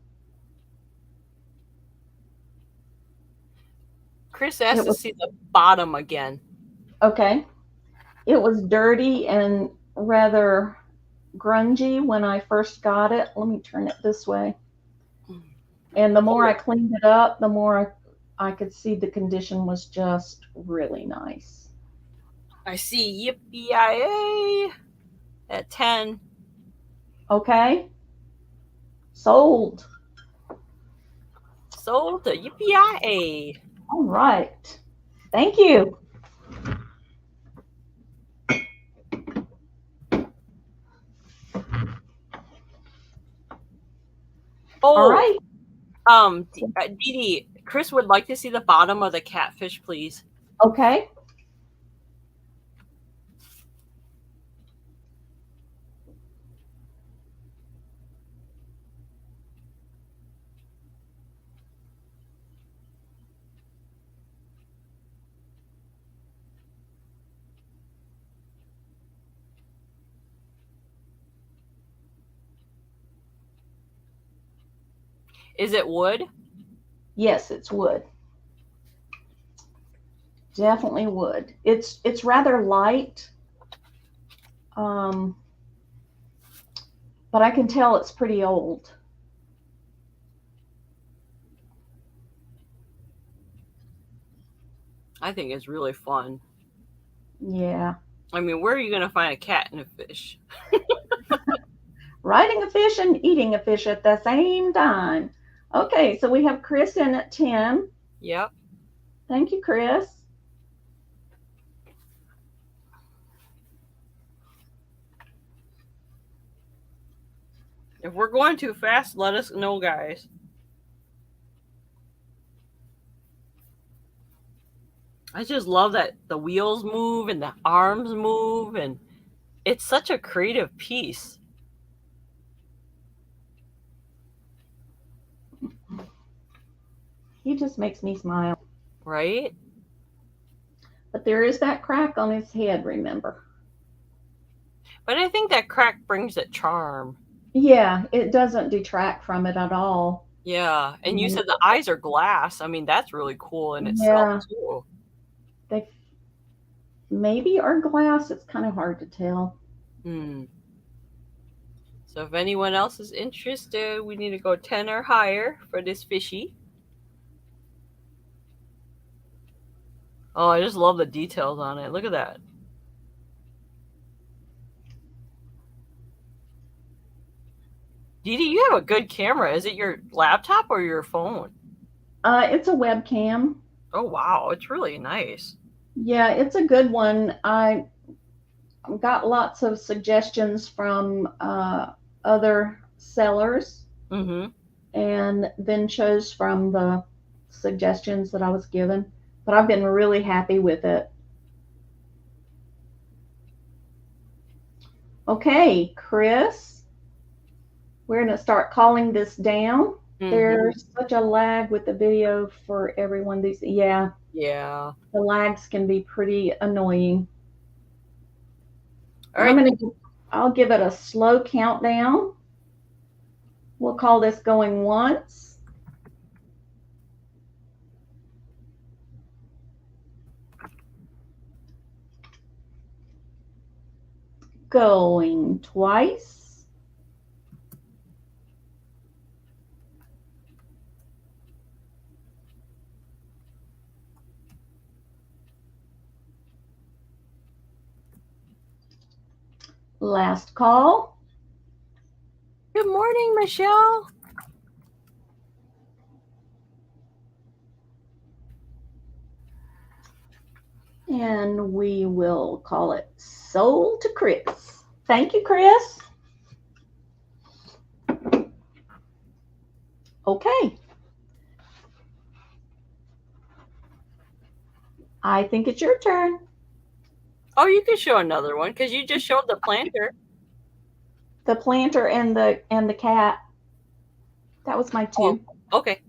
Speaker 1: Chris asked
Speaker 2: It
Speaker 1: to
Speaker 2: was
Speaker 1: see the bottom again.
Speaker 2: okay. It was dirty and rather grungy when I first got it. Let me turn it this way. And the more I
Speaker 1: Oh,
Speaker 2: cleaned it up, the more I could see the condition was just really nice.
Speaker 1: I see Yippee at 10.
Speaker 2: Okay, sold.
Speaker 1: Sold to Yippee.
Speaker 2: All right. Thank you. All
Speaker 1: Oh,
Speaker 2: right.
Speaker 1: Dee Dee, Chris would like to see the bottom of the catfish, please.
Speaker 2: Okay.
Speaker 1: Is it wood?
Speaker 2: Yes, it's wood. Definitely wood. It's rather light, um, but I can tell it's pretty old.
Speaker 1: I think it's really fun.
Speaker 2: Yeah.
Speaker 1: I mean, where are you going to find a cat and a fish?
Speaker 2: Riding a fish and eating a fish at the same time. Okay, so we have Chris in at 10.
Speaker 1: Yep.
Speaker 2: Thank you, Chris.
Speaker 1: If we're going too fast, let us know, guys. I just love that the wheels move and the arms move, and it's such a creative piece,
Speaker 2: He just makes me smile.
Speaker 1: right?
Speaker 2: But there is that crack on his head, remember?
Speaker 1: But I think that crack brings it charm.
Speaker 2: Yeah, it doesn't detract from it at all.
Speaker 1: Yeah, and you
Speaker 2: Um,
Speaker 1: said the eyes are glass. I mean, that's really cool in itself
Speaker 2: Yeah,
Speaker 1: too.
Speaker 2: they maybe are glass. It's kind of hard to tell.
Speaker 1: Hmm. So if anyone else is interested, we need to go 10 or higher for this fishy. Oh, I just love the details on it. Look at that. Dee Dee, you have a good camera. Is it your laptop or your phone?
Speaker 2: It's a webcam.
Speaker 1: Oh, wow. It's really nice.
Speaker 2: Yeah, it's a good one. I got lots of suggestions from other sellers
Speaker 1: Mm-hmm.
Speaker 2: and then chose from the suggestions that I was given. But I've been really happy with it. Okay, Chris, we're going to start calling this down.
Speaker 1: Mm-hmm.
Speaker 2: There's such a lag with the video for everyone. Yeah,
Speaker 1: Yeah.
Speaker 2: the lags can be pretty annoying.
Speaker 1: All right.
Speaker 2: I'll give it a slow countdown. We'll call this going once, going twice, last call.
Speaker 1: Good morning, Michelle.
Speaker 2: And we will call it sold to Chris. Thank you, Chris. Okay. I think it's your turn.
Speaker 1: Oh, you can show another one because you just showed the planter.
Speaker 2: The planter and the cat. That was my
Speaker 1: Oh,
Speaker 2: two.
Speaker 1: okay.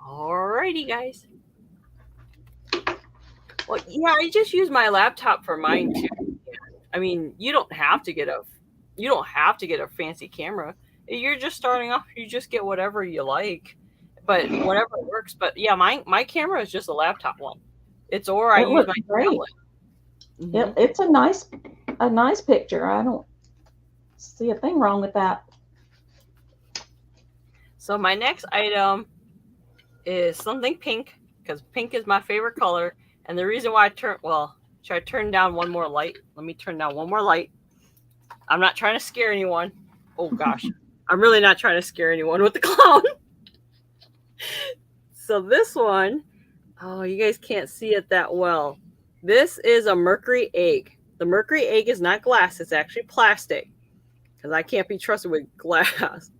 Speaker 1: Alrighty, guys. Well, yeah, I just use my laptop for mine too. I mean, you don't have to get a fancy camera. You're just starting off, you just get whatever you like. but whatever works. But yeah, my camera is just a laptop one. It's or I
Speaker 2: It
Speaker 1: use
Speaker 2: looks
Speaker 1: my
Speaker 2: great.
Speaker 1: tablet. Hmm.
Speaker 2: It's a nice picture. I don't see a thing wrong with that.
Speaker 1: So my next item is something pink because pink is my favorite color. And the reason why should I turn down one more light? Let me turn down one more light. I'm not trying to scare anyone. Oh gosh, I'm really not trying to scare anyone with the clown. So this one, oh, you guys can't see it that well. This is a Mercury Egg. The Mercury Egg is not glass; it's actually plastic because I can't be trusted with glass.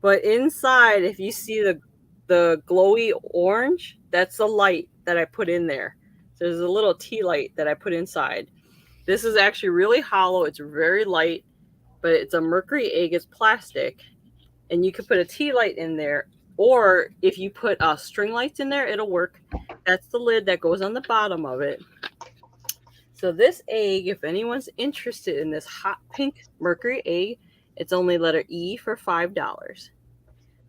Speaker 1: But inside, if you see the glowy orange, that's the light that I put in there. So there's a little tea light that I put inside. This is actually really hollow. It's very light, but it's a Mercury Egg. It's plastic, and you can put a tea light in there, or if you put string lights in there, it'll work. That's the lid that goes on the bottom of it. So this egg, if anyone's interested in this hot pink Mercury Egg, it's only letter E for $5.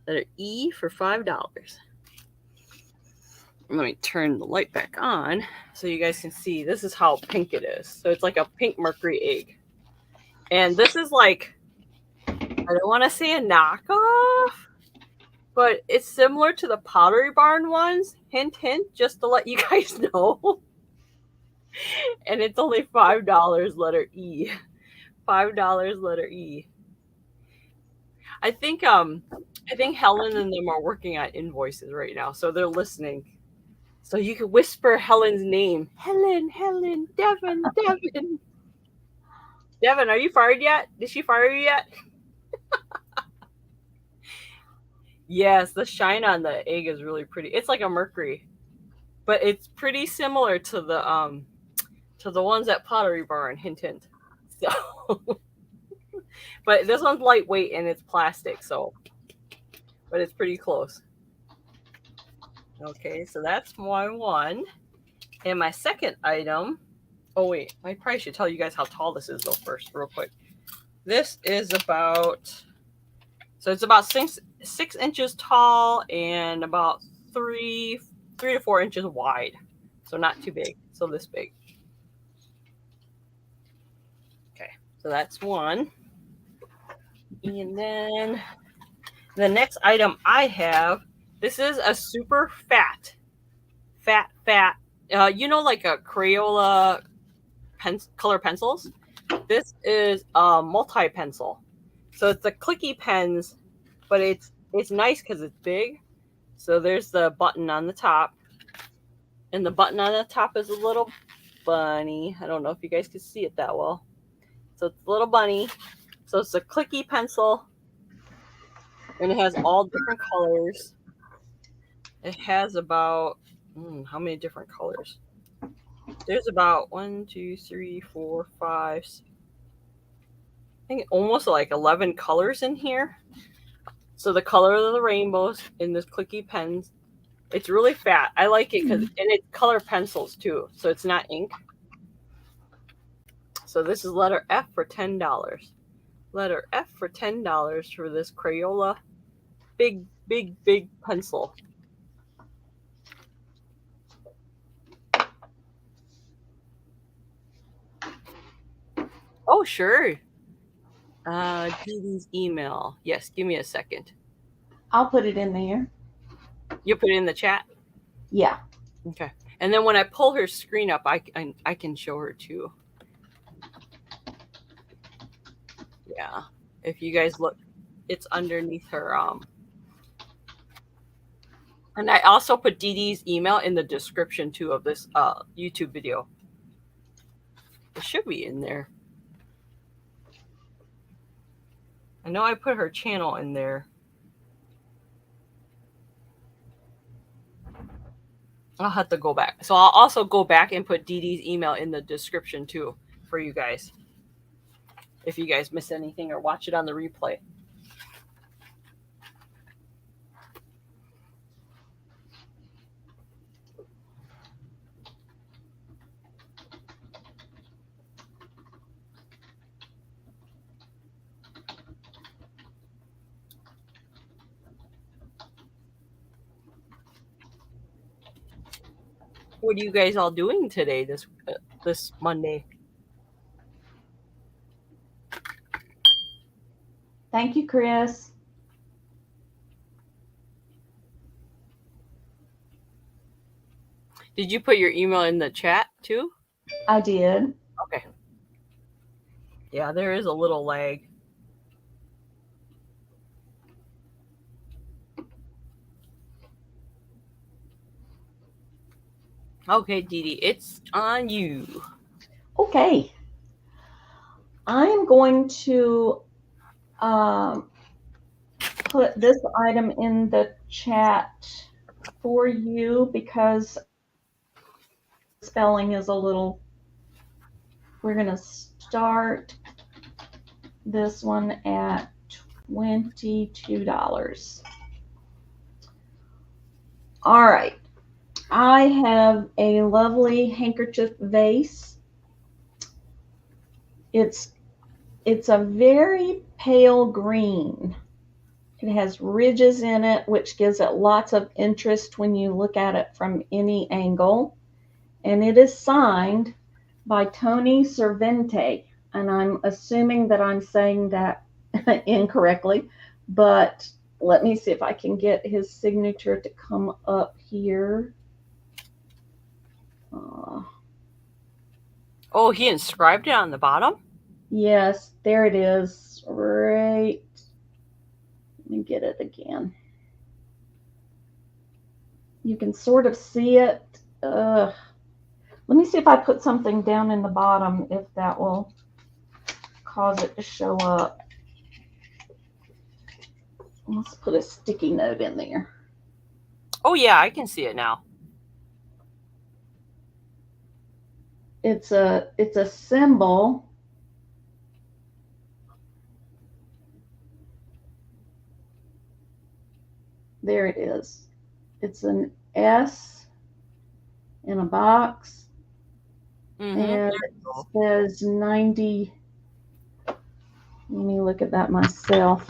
Speaker 1: Letter E for $5. Let me turn the light back on so you guys can see. This is how pink it is. So it's like a pink Mercury Egg. And this is like, I don't want to say a knockoff, but it's similar to the Pottery Barn ones. Hint, hint, just to let you guys know. And it's only $5, letter E. $5, letter E. I think Helen and them are working on invoices right now, so they're listening. So you can whisper Helen's name. Helen, Helen, Devin, Devin. Devin, are you fired yet? Did she fire you yet? Yes, the shine on the egg is really pretty. It's like a mercury, but it's pretty similar to the ones at Pottery Barn. Hint, hint. So, but this one's lightweight and it's plastic, so but it's pretty close. Okay, so that's my one. And my second item. Oh wait, I probably should tell you guys how tall this is though first, real quick. This is it's about 6 inches tall and about three to 4 inches wide. So not too big. So this big. Okay, so that's one. And then the next item I have, this is a super fat. Like a Crayola color pencils. This is a multi pencil. So it's the clicky pens, but it's nice because it's big. So there's the button on the top, and the button on the top is a little bunny. I don't know if you guys can see it that well. So it's a little bunny. So it's a clicky pencil, and it has all different colors. It has about how many different colors? There's about 1, 2, 3, 4, 5. I think almost like 11 colors in here. So the color of the rainbows in this clicky pens. It's really fat. I like it because and it's color pencils too, so it's not ink. So this is letter F for $10. Letter F for $10 for this Crayola big pencil. Oh sure. Dee Dee's email. Yes, give me a second.
Speaker 2: I'll put it in there.
Speaker 1: You put it in the chat.
Speaker 2: Yeah.
Speaker 1: Okay. And then when I pull her screen up, I can show her too. Yeah. If you guys look, it's underneath her. And I also put Dee Dee's email in the description too of this YouTube video. It should be in there. I know I put her channel in there. I'll have to go back. So I'll also go back and put Dee Dee's email in the description too for you guys. If you guys miss anything or watch it on the replay. What are you guys all doing today? This Monday?
Speaker 2: Thank you, Chris.
Speaker 1: Did you put your email in the chat too?
Speaker 2: I did.
Speaker 1: Okay. Yeah, there is a little lag. Okay, Dee Dee, it's on you.
Speaker 2: Okay. I'm going to um, put this item in the chat for you because spelling is a little. We're going to start this one at $22. All right. I have a lovely handkerchief vase. It's a very pale green. It has ridges in it, which gives it lots of interest when you look at it from any angle. And it is signed by Tony Cervente. And I'm assuming that I'm saying that incorrectly, but let me see if I can get his signature to come up here.
Speaker 1: Oh, he inscribed it on the bottom?
Speaker 2: Yes, there it is. Right. Let me get it again. You can sort of see it. Let me see if I put something down in the bottom, if that will cause it to show up. Let's put a sticky note in there.
Speaker 1: Oh yeah, I can see it now.
Speaker 2: It's a symbol. There it is. It's an S in a box. And it says 90. Let me look at that myself.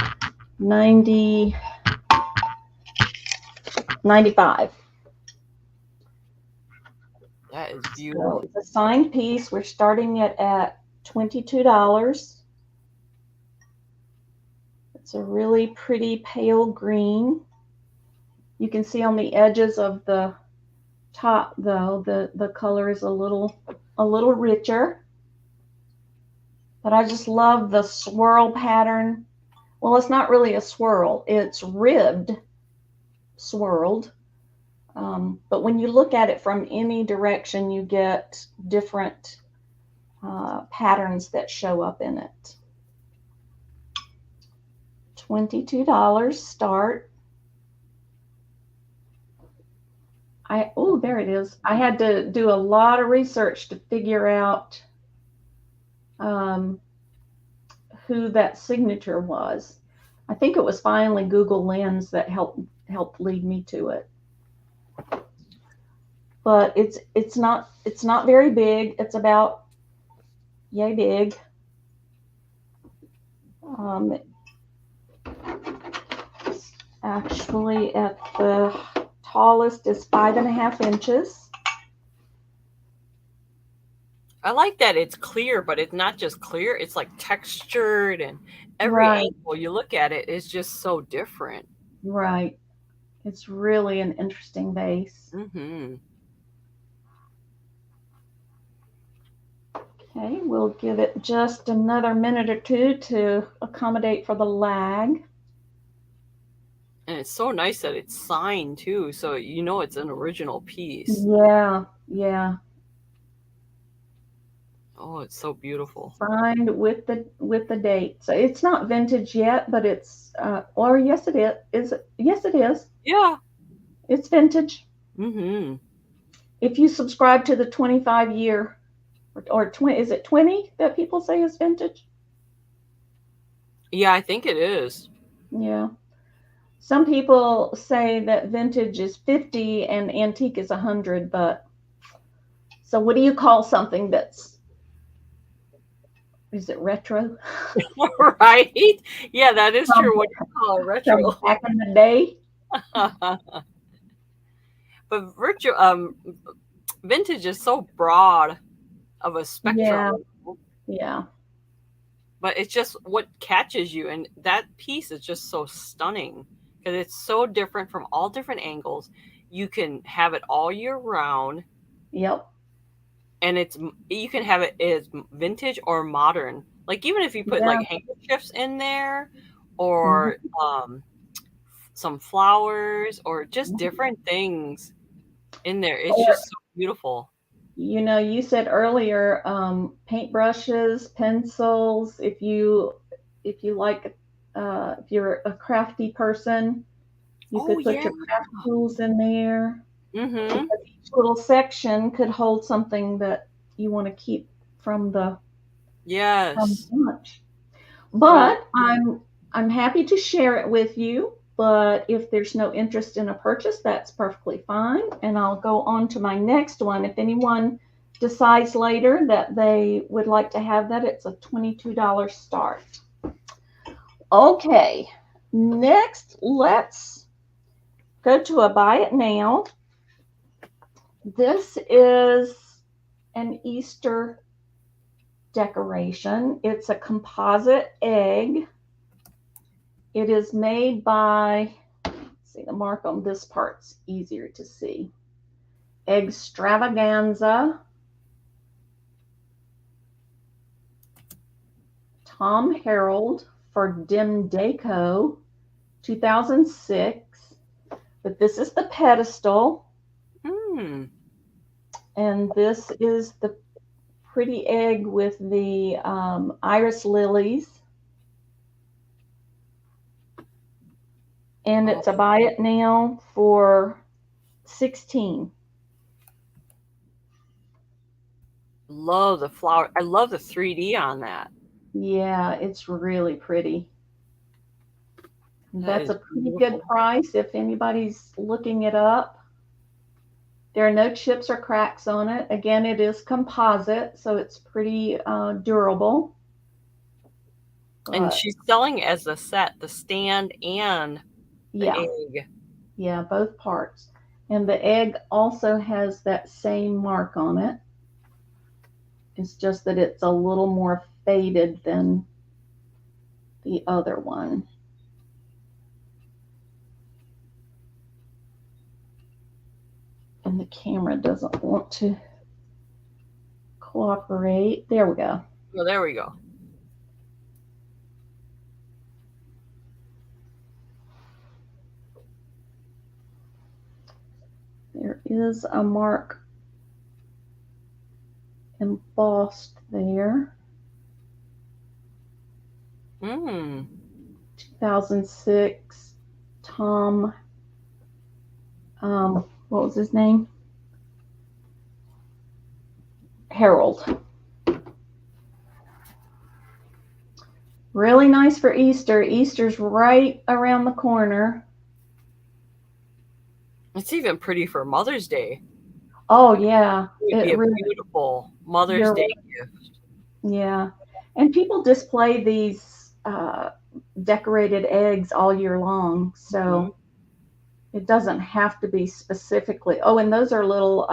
Speaker 2: 95.
Speaker 1: That is beautiful.
Speaker 2: So it's a signed piece. We're starting it at $22. It's a really pretty pale green. You can see on the edges of the top, though, the color is a little richer. But I just love the swirl pattern. Well, it's not really a swirl. It's ribbed, swirled. But when you look at it from any direction, you get different patterns that show up in it. $22 start. Oh, there it is. I had to do a lot of research to figure out who that signature was. I think it was finally Google Lens that helped lead me to it. But it's not very big. It's about yay big. Actually, at the tallest is 5.5 inches.
Speaker 1: I like that it's clear, but it's not just clear. It's like textured, and every
Speaker 2: Right.
Speaker 1: angle you look at it is just so different.
Speaker 2: Right. It's really an interesting vase.
Speaker 1: Mm-hmm.
Speaker 2: Okay, we'll give it just another minute or two to accommodate for the lag.
Speaker 1: And it's so nice that it's signed too, so you know it's an original piece.
Speaker 2: Yeah, yeah.
Speaker 1: Oh, it's so beautiful.
Speaker 2: Signed with the date. So it's not vintage yet, but it's or yes it is. Yes it is.
Speaker 1: Yeah.
Speaker 2: It's vintage.
Speaker 1: Mm-hmm.
Speaker 2: If you subscribe to the 25-year or 20, is it 20 that people say is vintage?
Speaker 1: Yeah, I think it is.
Speaker 2: Yeah. Some people say that vintage is 50 and antique is 100, but so what do you call something that's, is it retro?
Speaker 1: Right? Yeah, that is true. What do you call it? Retro.
Speaker 2: From back in the day?
Speaker 1: But vintage is so broad of a spectrum,
Speaker 2: Yeah, yeah,
Speaker 1: but it's just what catches you, and that piece is just so stunning because it's so different from all different angles. You can have it all year round,
Speaker 2: yep,
Speaker 1: and you can have it as vintage or modern. Like even if you put like
Speaker 2: yeah.
Speaker 1: handkerchiefs in there,
Speaker 2: Mhm.
Speaker 1: or some flowers, or just different things in there, it's
Speaker 2: Or,
Speaker 1: just so beautiful.
Speaker 2: you said earlier, paintbrushes, pencils. If you like, if you're a crafty person, you
Speaker 1: Oh
Speaker 2: could put
Speaker 1: yeah.
Speaker 2: your craft tools in there
Speaker 1: Mm-hmm.
Speaker 2: because each little section could hold something that you want to keep from the
Speaker 1: Yes.
Speaker 2: lunch.
Speaker 1: From
Speaker 2: But I'm happy to share it with you. But if there's no interest in a purchase, that's perfectly fine. And I'll go on to my next one. If anyone decides later that they would like to have that, it's a $22 start. Okay, next let's go to a buy it now. This is an Easter decoration. It's a composite egg. It is made by, see, the mark on this part's easier to see. Extravaganza, Tom Harold for Dim Deco, 2006. But this is the pedestal,
Speaker 1: mm,
Speaker 2: and this is the pretty egg with the iris lilies. And
Speaker 1: oh,
Speaker 2: it's a buy it now for 16.
Speaker 1: love the flower. I love the 3D on that.
Speaker 2: Yeah, it's really pretty.
Speaker 1: That
Speaker 2: That's
Speaker 1: is
Speaker 2: a pretty good
Speaker 1: beautiful.
Speaker 2: price if anybody's looking it up. There are no chips or cracks on it. Again, it is composite, so it's pretty durable.
Speaker 1: And
Speaker 2: But
Speaker 1: she's selling as a set, the stand and the
Speaker 2: yeah,
Speaker 1: egg.
Speaker 2: yeah, both parts. And the egg also has that same mark on it. It's just that it's a little more faded than the other one. And the camera doesn't want to cooperate. There we go.
Speaker 1: Well, there we go.
Speaker 2: There is a mark embossed there.
Speaker 1: Mm.
Speaker 2: 2006 Tom, what was his name? Harold. Really nice for Easter. Easter's right around the corner.
Speaker 1: It's even pretty for Mother's Day.
Speaker 2: Oh yeah,
Speaker 1: It would
Speaker 2: it
Speaker 1: be a
Speaker 2: really.
Speaker 1: beautiful Mother's
Speaker 2: You're
Speaker 1: Day gift.
Speaker 2: yeah, and people display these decorated eggs all year long,
Speaker 1: Hmm.
Speaker 2: so it doesn't have to be specifically. Oh, and those are little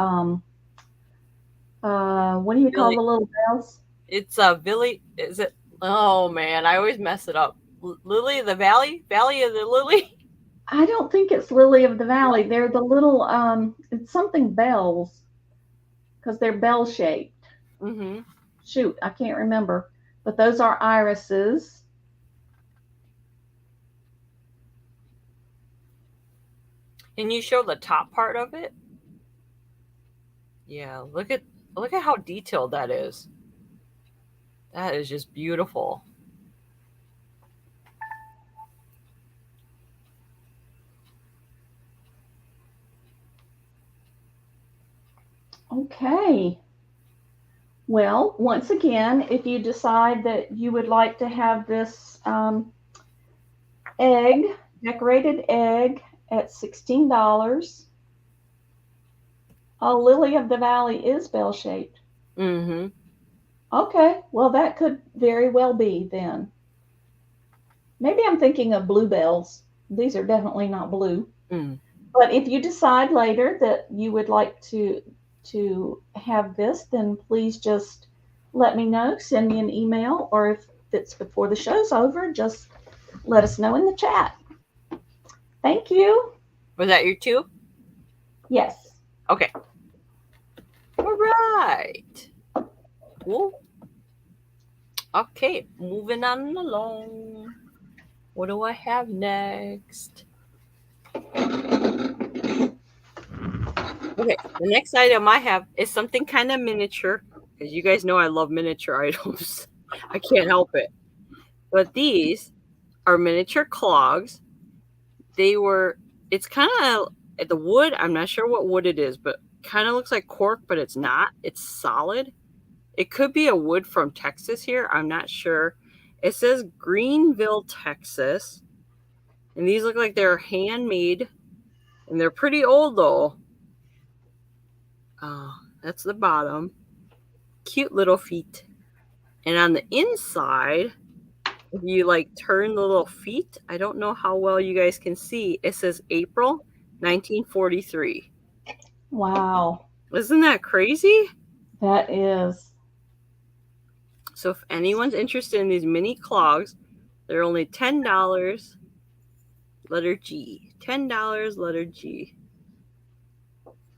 Speaker 2: what do you call
Speaker 1: Billy,
Speaker 2: the little bells?
Speaker 1: it's a Billy. Is it? Oh man, I always mess it up. Lily of the Valley, Valley of the Lily.
Speaker 2: I don't think it's lily of the valley. They're the little it's something bells because they're bell shaped.
Speaker 1: Mm-hmm.
Speaker 2: Shoot, I can't remember. But those are irises.
Speaker 1: And you show the top part of it. Yeah, look at how detailed that is. That is just beautiful.
Speaker 2: Okay. Well, once again, if you decide that you would like to have this egg, decorated egg at $16, a lily of the valley is bell shaped.
Speaker 1: Mm-hmm.
Speaker 2: Okay, well, that could very well be then. Maybe I'm thinking of bluebells. These are definitely not blue.
Speaker 1: Mm.
Speaker 2: But if you decide later that you would like to to have this, then please just let me know. Send me an email, or if it's before the show's over, just let us know in the chat. Thank you.
Speaker 1: Was that your two?
Speaker 2: Yes.
Speaker 1: Okay. All right. Cool. Okay, moving on along. What do I have next? Okay, the next item I have is something kind of miniature, because you guys know I love miniature items. I can't help it. But these are miniature clogs. It's kind of the wood. I'm not sure what wood it is, but kind of looks like cork, but it's not. It's solid. It could be a wood from Texas here. I'm not sure. It says Greenville, Texas. And these look like they're handmade. And they're pretty old, though. That's the bottom. Cute little feet. And on the inside, if you like turn the little feet, I don't know how well you guys can see. It says April 1943.
Speaker 2: Wow.
Speaker 1: Isn't that crazy?
Speaker 2: That is.
Speaker 1: So if anyone's interested in these mini clogs, they're only $10. Letter G. $10, letter G.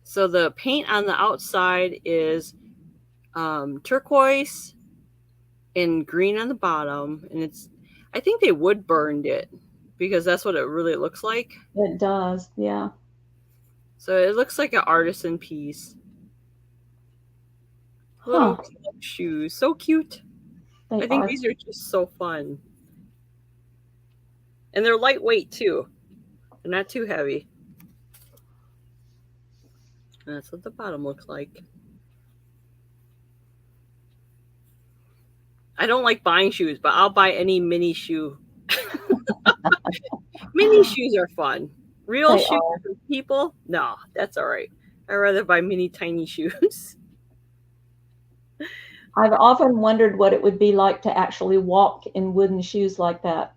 Speaker 1: So the paint on the outside is turquoise and green on the bottom, and I think they wood burned it because that's what it really looks like.
Speaker 2: It does, yeah.
Speaker 1: So it looks like an artisan piece. Little shoes, so cute. I think these are just so fun, and they're lightweight too. They're not too heavy. And that's what the bottom looks like. I don't like buying shoes, but I'll buy any mini shoe. Mini shoes are fun. Real shoes for people? No, that's all right. I'd rather buy mini tiny shoes.
Speaker 2: I've often wondered what it would be like to actually walk in wooden shoes like that.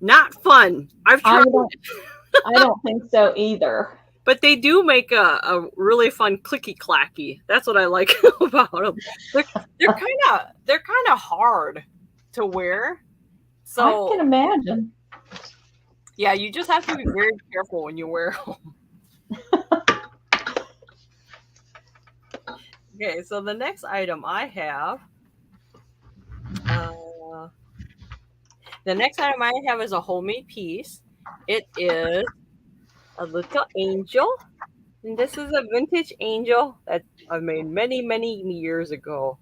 Speaker 1: Not fun. I've tried.
Speaker 2: I don't think so either.
Speaker 1: But they do make a really fun clicky clacky. That's what I like about them. They're kind of hard to wear. So
Speaker 2: I can imagine.
Speaker 1: Yeah, you just have to be very careful when you wear them. Okay, so the next item I have, is a homemade piece. It is a little angel, and this is a vintage angel that I made many, many years ago.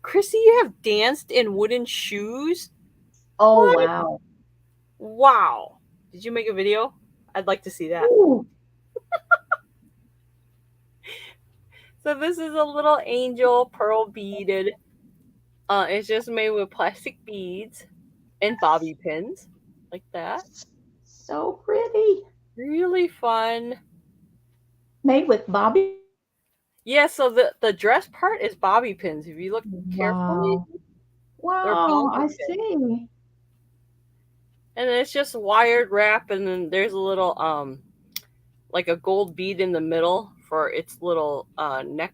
Speaker 1: Chrissy, you have danced in wooden shoes?
Speaker 2: Oh, what? Wow.
Speaker 1: Wow. Did you make a video? I'd like to see that. So this is a little angel, pearl beaded. It's just made with plastic beads and bobby pins, like that.
Speaker 2: So pretty.
Speaker 1: Really fun.
Speaker 2: Made with bobby?
Speaker 1: Yeah, so the dress part is bobby pins. If you look carefully.
Speaker 2: Wow, I see.
Speaker 1: And it's just wired wrap, and then there's a little like a gold bead in the middle for its little neck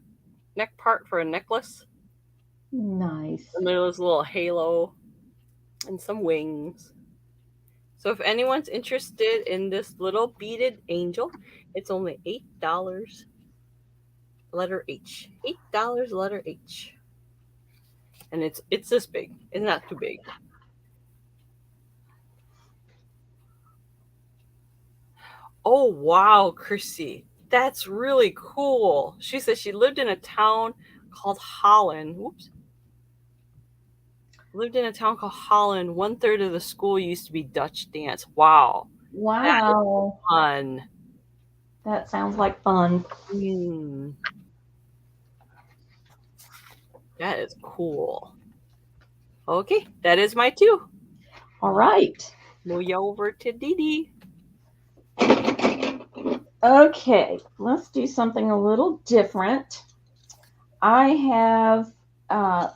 Speaker 1: part for a necklace.
Speaker 2: Nice.
Speaker 1: And there's a little halo and some wings. So if anyone's interested in this little beaded angel, it's only $8. Letter H. $8, letter H. And it's this big. It's not too big. Oh wow, Chrissy. That's really cool. She says she lived in a town called Holland. Whoops. Lived in a town called Holland. 1/3 of the school used to be Dutch dance. Wow.
Speaker 2: Wow.
Speaker 1: That is fun.
Speaker 2: That sounds like fun.
Speaker 1: That is cool. Okay, that is my two.
Speaker 2: All right.
Speaker 1: Move you over to Dee Dee.
Speaker 2: Okay, let's do something a little different. I have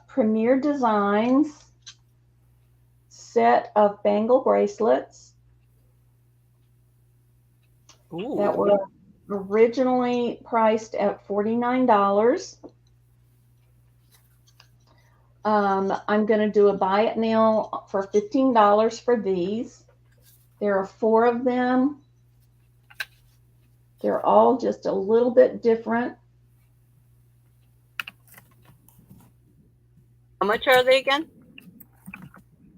Speaker 2: Premier Designs set of bangle bracelets.
Speaker 1: Ooh.
Speaker 2: That were originally priced at $49. I'm going to do a buy it now for $15 for these. There are 4 of them. They're all just a little bit different.
Speaker 1: How much are they again?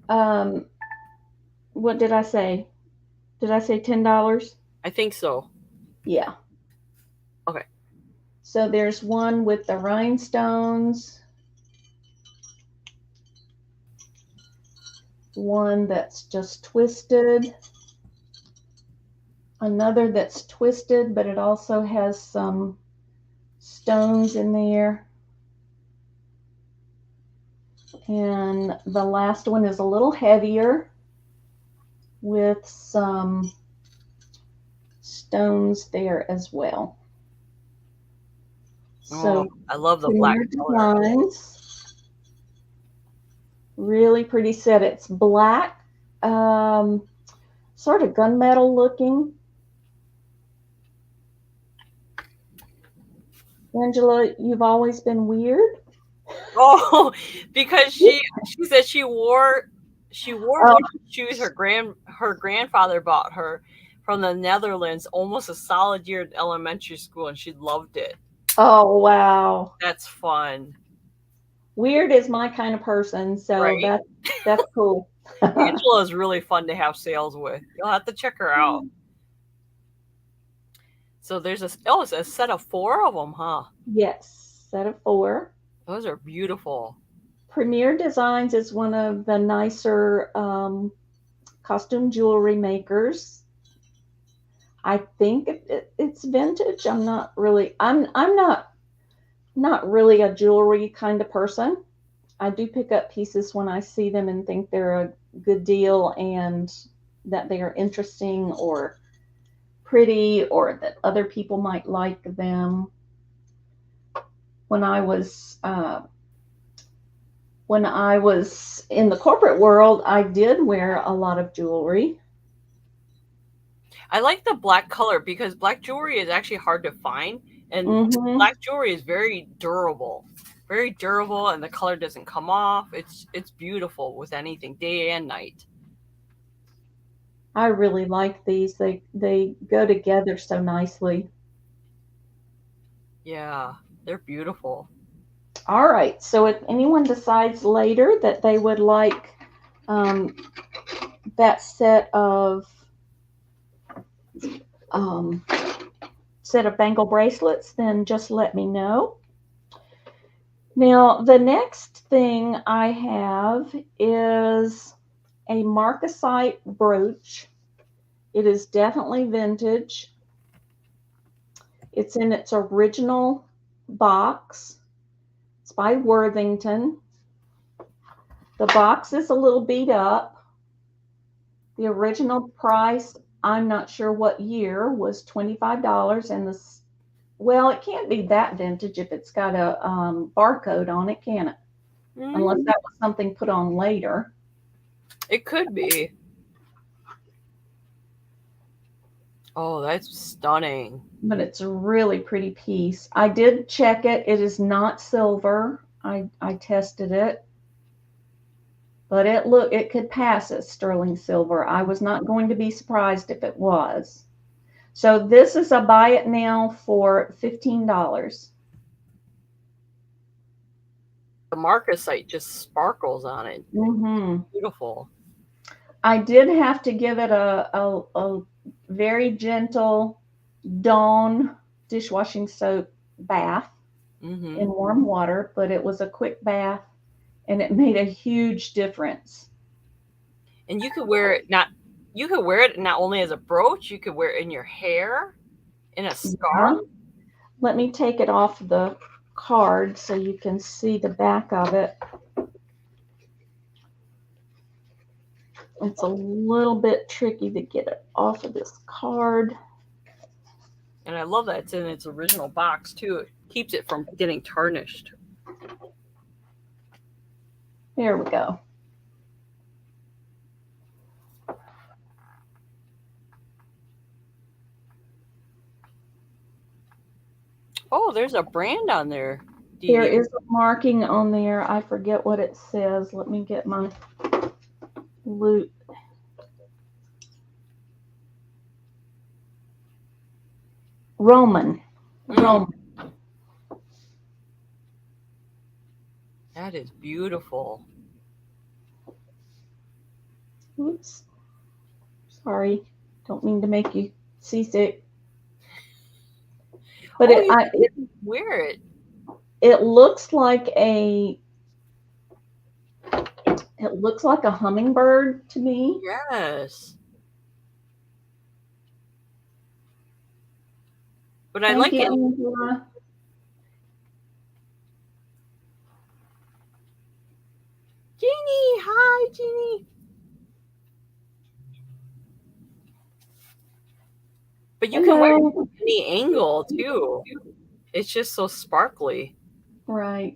Speaker 2: Um, what did I say? Did I say $10?
Speaker 1: I think so.
Speaker 2: Yeah.
Speaker 1: Okay.
Speaker 2: So there's one with the rhinestones, one that's just twisted, another that's twisted, but it also has some stones in there. And the last one is a little heavier with some stones there as well.
Speaker 1: Oh,
Speaker 2: So
Speaker 1: I love the black
Speaker 2: Premier
Speaker 1: color.
Speaker 2: Designs, really pretty set. It's black, um, sort of gunmetal looking. Angela, you've always been weird.
Speaker 1: Oh, because she said she wore
Speaker 2: Oh,
Speaker 1: one of the shoes her grandfather bought her from the Netherlands almost a solid year in elementary school, and she loved it.
Speaker 2: oh wow.
Speaker 1: That's fun,
Speaker 2: Weird is my kind of person, so
Speaker 1: right?
Speaker 2: that's cool.
Speaker 1: Angela is really fun to have sales with. You'll have to check her out. So there's it's a set of 4 of them, huh?
Speaker 2: Yes, set of 4.
Speaker 1: Those are beautiful.
Speaker 2: Premier Designs is one of the nicer costume jewelry makers. I think it's vintage. I'm not really. I'm not really a jewelry kind of person. I do pick up pieces when I see them and think they're a good deal and that they are interesting or pretty or that other people might like them. When I was uh, when I was in the corporate world, I did wear a lot of jewelry.
Speaker 1: I like the black color because black jewelry is actually hard to find, and
Speaker 2: Hmm.
Speaker 1: black jewelry is very durable, and the color doesn't come off. It's beautiful with anything, day and night.
Speaker 2: I really like these. They go together so nicely.
Speaker 1: Yeah, they're beautiful.
Speaker 2: All right. So if anyone decides later that they would like um, that um, set of bangle bracelets, then just let me know. Now the next thing I have is a marcasite brooch. It is definitely vintage. It's in its original box. It's by Worthington. The box is a little beat up. The original price, I'm not sure what year, was $25. And well, it can't be that vintage if it's got a barcode on it, can it? Unless
Speaker 1: Mm,
Speaker 2: that was something put on later.
Speaker 1: it could be. Oh, that's stunning.
Speaker 2: But it's a really pretty piece. I did check it. It is not silver. I tested it. But it could pass as sterling silver. I was not going to be surprised if it was. So this is a buy it now for $15.
Speaker 1: The marcasite just sparkles on it.
Speaker 2: Mm-hmm.
Speaker 1: Beautiful.
Speaker 2: I did have to give it a very gentle Dawn dishwashing soap bath
Speaker 1: Hmm.
Speaker 2: in warm water, but it was a quick bath and it made a huge difference.
Speaker 1: And you could wear it not only as a brooch, you could wear it in your hair, in a scarf.
Speaker 2: Yeah. Let me take it off the card so you can see the back of it. It's a little bit tricky to get it off of this card.
Speaker 1: And I love that it's in its original box too. It keeps it from getting tarnished.
Speaker 2: There we go.
Speaker 1: Oh, there's a brand on there, Dee
Speaker 2: There
Speaker 1: Dee.
Speaker 2: is a marking on there. I forget what it says. Let me get my loot. Roman.
Speaker 1: Mm,
Speaker 2: Roman.
Speaker 1: that is beautiful.
Speaker 2: Oops. Sorry. Don't mean to make you seasick. But
Speaker 1: Oh,
Speaker 2: it,
Speaker 1: you
Speaker 2: I, it
Speaker 1: can wear it.
Speaker 2: it looks like a hummingbird to me.
Speaker 1: Yes. But I
Speaker 2: Thank
Speaker 1: like
Speaker 2: you,
Speaker 1: it.
Speaker 2: Angela.
Speaker 1: Jeannie, hi, Jeannie. But you can wear it
Speaker 2: Hello.
Speaker 1: from any angle too. It's just so sparkly.
Speaker 2: Right.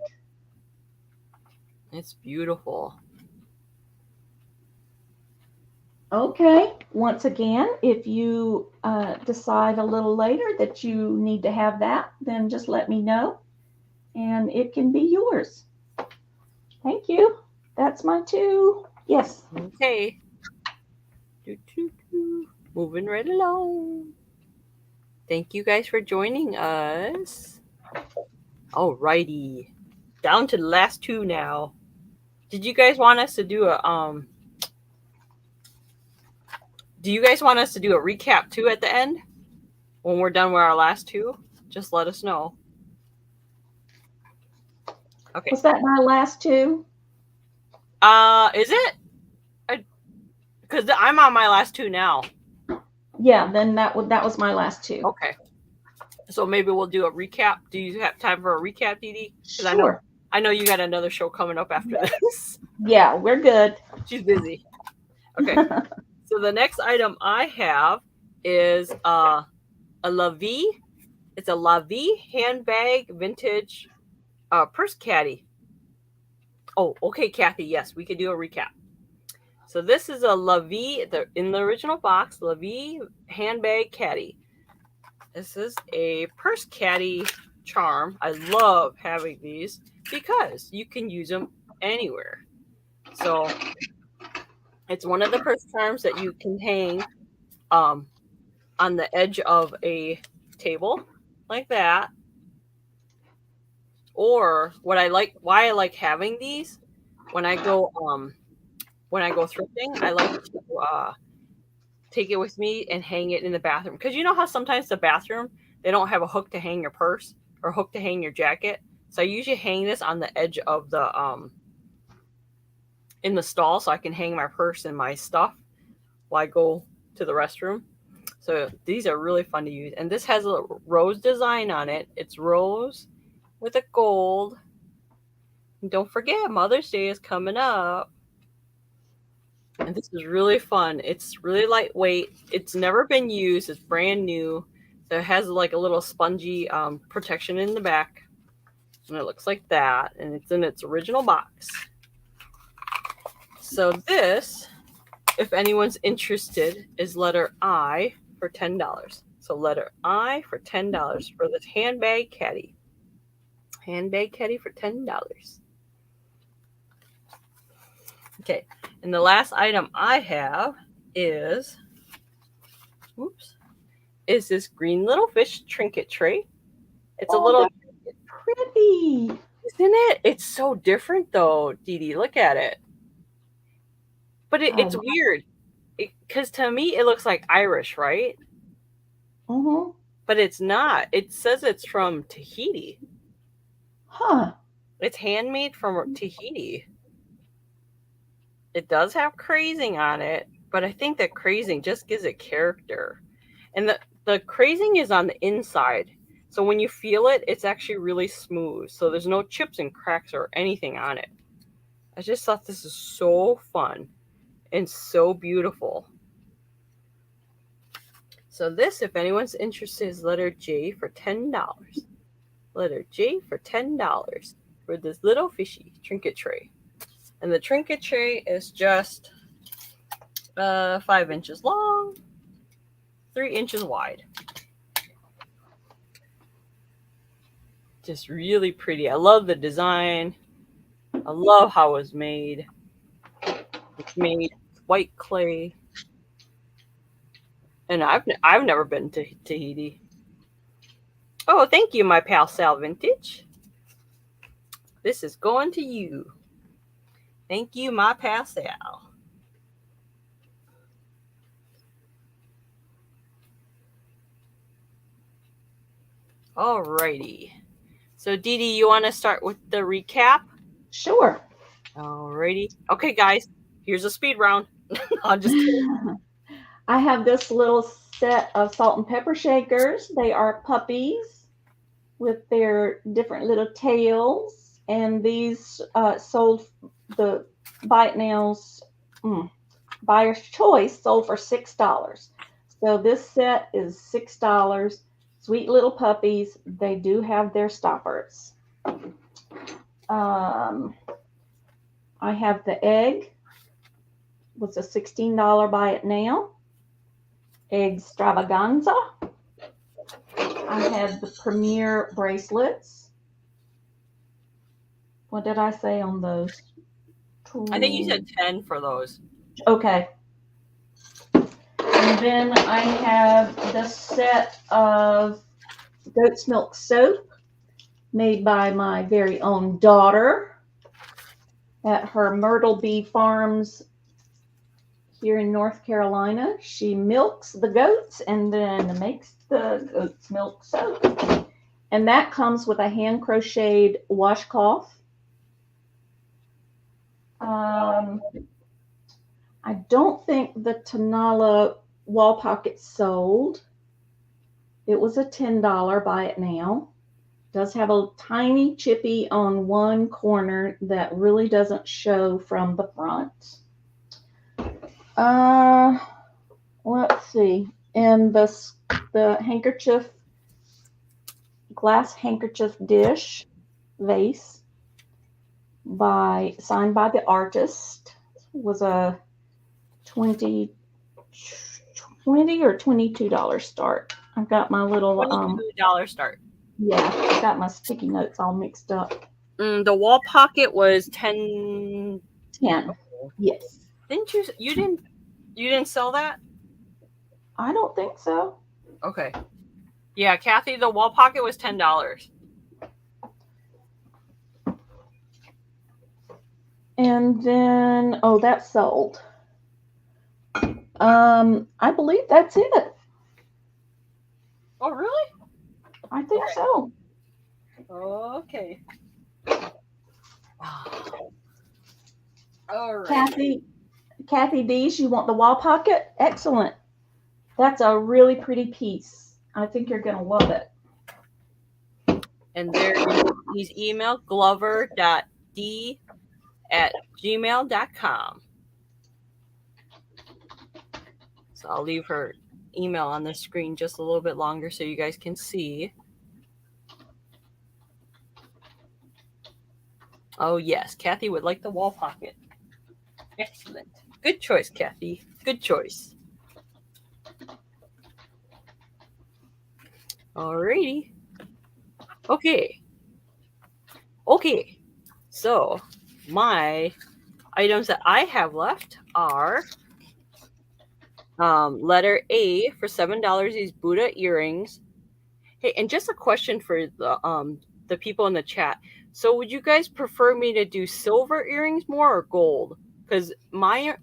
Speaker 1: It's beautiful.
Speaker 2: Okay. Once again, if you decide a little later that you need to have that, then just let me know and it can be yours. Thank you. That's my two. Yes.
Speaker 1: Okay. Doo, doo, doo. Moving right along. Thank you guys for joining us. Alrighty. Down to the last two now. Did you guys want us to do a do you guys want us to do a recap too at the end? When we're done with our last two? Just let us know. Okay.
Speaker 2: Was that my last two?
Speaker 1: Is it? Because I'm on my last two now.
Speaker 2: Yeah, then that was my last two.
Speaker 1: Okay. So maybe we'll do a recap. Do you have time for a recap, Dee Dee? Because
Speaker 2: Sure.
Speaker 1: I know you got another show coming up after
Speaker 2: Yeah,
Speaker 1: this.
Speaker 2: yeah, we're good.
Speaker 1: She's busy. Okay. So the next item I have is a La Vie. It's a La Vie handbag vintage purse caddy. Oh, okay, Kathy. Yes, we could do a recap. So this is a La Vie in the original box. La Vie handbag caddy. This is a purse caddy charm. I love having these because you can use them anywhere. So it's one of the purse charms that you can hang um, on the edge of a table like that. Or why I like having these when I go thrifting, I like to take it with me and hang it in the bathroom. Because you know how sometimes the bathroom they don't have a hook to hang your purse or a hook to hang your jacket. So I usually hang this on the edge of the in the stall so I can hang my purse and my stuff while I go to the restroom. So these are really fun to use. And this has a rose design on it. It's rose with a gold. And don't forget, Mother's Day is coming up. And this is really fun. It's really lightweight. It's never been used. It's brand new. So it has like a little spongy protection in the back. And it looks like that. And it's in its original box. So this, if anyone's interested, is letter I for $10. So letter I for $10 for this handbag caddy. Handbag caddy for $10. Okay. And the last item I have is is this green little fish trinket tray. It's a
Speaker 2: Oh,
Speaker 1: little,
Speaker 2: that's pretty.
Speaker 1: isn't it? It's so different though, Dee Dee. Look at it. But it's
Speaker 2: Oh,
Speaker 1: weird because to me it looks like Irish, right?
Speaker 2: uh-huh.
Speaker 1: But it's not. It says it's from Tahiti.
Speaker 2: Huh.
Speaker 1: It's handmade from Tahiti. It does have crazing on it, but I think that crazing just gives it character. And the crazing is on the inside. So when you feel it, it's actually really smooth. So there's no chips and cracks or anything on it. I just thought this is so fun and so beautiful. So this, if anyone's interested, is letter J for $10. Letter J for $10 for this little fishy trinket tray. And the trinket tray is just 5 inches long, 3 inches wide. Just really pretty. I love the design. I love how it was made. It's made with white clay. And I've never been to Tahiti. Oh, thank you, my pal Sal Vintage. This is going to you. Thank you, my pal Sal. Alrighty. So, Dee Dee, you want to start with the recap?
Speaker 2: Sure.
Speaker 1: Alrighty. Okay, guys, here's a speed round. I'm just kidding.
Speaker 2: I have this little set of salt and pepper shakers. They are puppies with their different little tails, and these sold the bite nails buyer's choice sold for $6. So this set is $6. Sweet little puppies. They do have their stoppers. I have the egg. Was a $16 buy it now. Egg extravaganza. I have the premier bracelets. What did I say on those?
Speaker 1: I think you said 10 for those.
Speaker 2: Okay. And then I have this set of goat's milk soap made by my very own daughter at her Myrtle Bee Farms here in North Carolina. She milks the goats and then makes the goat's milk soap. And that comes with a hand crocheted washcloth. I don't think the Tanala wall pocket sold. It was a $10 buy it now. It does have a tiny chippy on one corner that really doesn't show from the front. Let's see. And the handkerchief, glass handkerchief dish vase signed by the artist was a $20 or $22 start. I've got my little
Speaker 1: $22 start.
Speaker 2: Yeah, I got my sticky notes all mixed up.
Speaker 1: The wall pocket was 10.
Speaker 2: 10. Yes.
Speaker 1: Didn't you didn't sell that?
Speaker 2: I don't think so.
Speaker 1: Okay. Yeah, Kathy, the wall pocket was $10.
Speaker 2: And then that's sold. I believe that's it.
Speaker 1: Oh, really?
Speaker 2: I think so.
Speaker 1: Okay. All right.
Speaker 2: Kathy Dees, you want the wall pocket? Excellent. That's a really pretty piece. I think you're going to love it.
Speaker 1: And there is email, glover.d@gmail.com. So I'll leave her email on the screen just a little bit longer so you guys can see. Oh, yes. Kathy would like the wall pocket. Excellent. Good choice, Kathy. Good choice. Alrighty. Okay. So my items that I have left are letter A for $7, these Buddha earrings. Hey, and just a question for the people in the chat. So would you guys prefer me to do silver earrings more or gold? Because I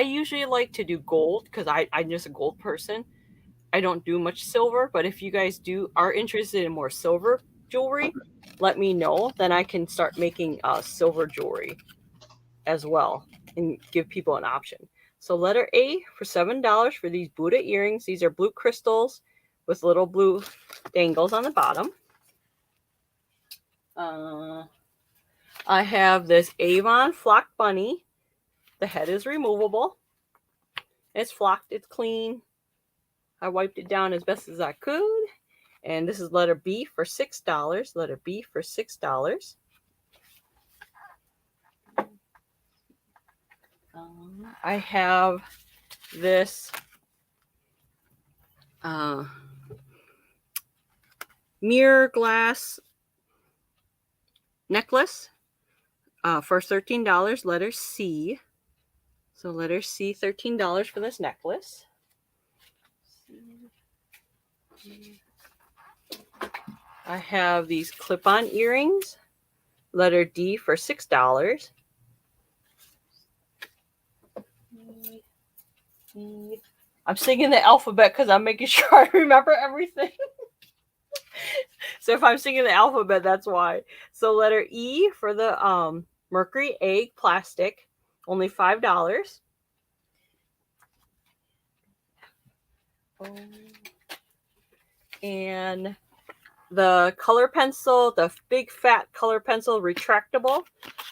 Speaker 1: usually like to do gold because I'm just a gold person. I don't do much silver, but if you guys are interested in more silver jewelry, let me know. Then I can start making silver jewelry as well and give people an option. So letter A for $7 for these Buddha earrings. These are blue crystals with little blue dangles on the bottom. I have this Avon flock bunny. The head is removable. It's flocked. It's clean. I wiped it down as best as I could. And this is letter B for $6. Letter B for $6. I have this mirror glass necklace for $13, letter C. So letter C, $13 for this necklace. I have these clip-on earrings, letter D for $6. I'm singing the alphabet because I'm making sure I remember everything. So if I'm singing the alphabet, that's why. So letter E for the Mercury Egg plastic, only $5. And the color pencil, the big fat color pencil, retractable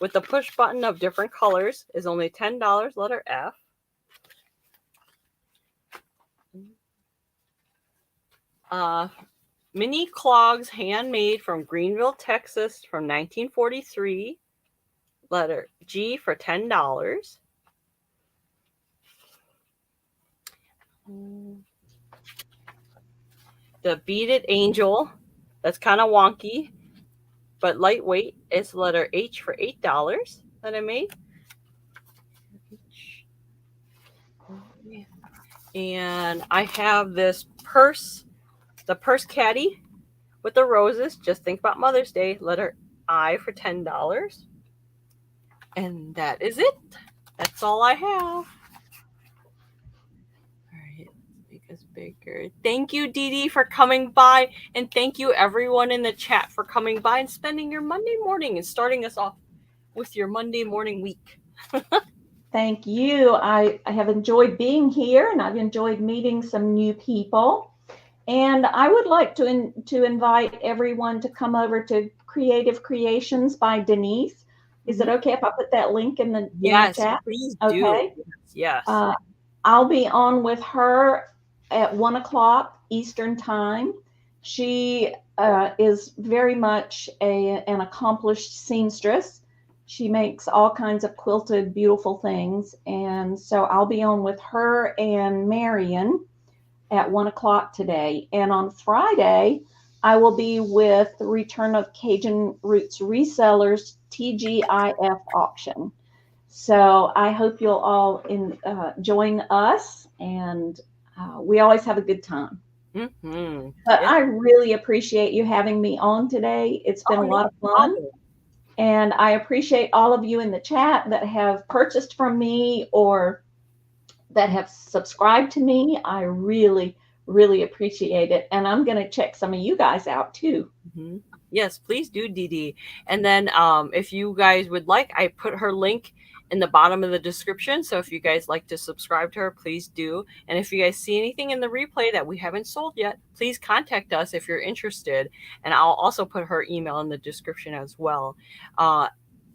Speaker 1: with the push button of different colors, is only $10, letter F. Mini clogs, handmade from Greenville, Texas, from 1943, letter G for $10. The beaded angel, that's kind of wonky, but lightweight, is letter H for $8 that I made. And I have this purse, the purse caddy with the roses. Just think about Mother's Day, letter I for $10. And that is it. That's all I have. All right, let's make this bigger. Thank you, Dee Dee, for coming by. And thank you, everyone in the chat, for coming by and spending your Monday morning and starting us off with your Monday morning week.
Speaker 2: Thank you. I have enjoyed being here, and I've enjoyed meeting some new people. And I would like to invite everyone to come over to Creative Creations by Denise. Is it okay if I put that link in the chat?
Speaker 1: Please do.
Speaker 2: Okay.
Speaker 1: Yes.
Speaker 2: I'll be on with her at 1 o'clock Eastern time. She is very much an accomplished seamstress. She makes all kinds of quilted, beautiful things. And so I'll be on with her and Marion at 1 o'clock today. And on Friday, I will be with the Return of Cajun Roots Resellers TGIF auction. So I hope you'll all join us, and we always have a good time.
Speaker 1: Mm-hmm.
Speaker 2: But I really appreciate you having me on today. It's been a lot of fun. And I appreciate all of you in the chat that have purchased from me or that have subscribed to me. I really, really appreciate it. And I'm going to check some of you guys out too.
Speaker 1: Mm-hmm. Yes, please do, Dee Dee. And then if you guys would like, I put her link in the bottom of the description. So if you guys like to subscribe to her, please do. And if you guys see anything in the replay that we haven't sold yet, please contact us if you're interested. And I'll also put her email in the description as well.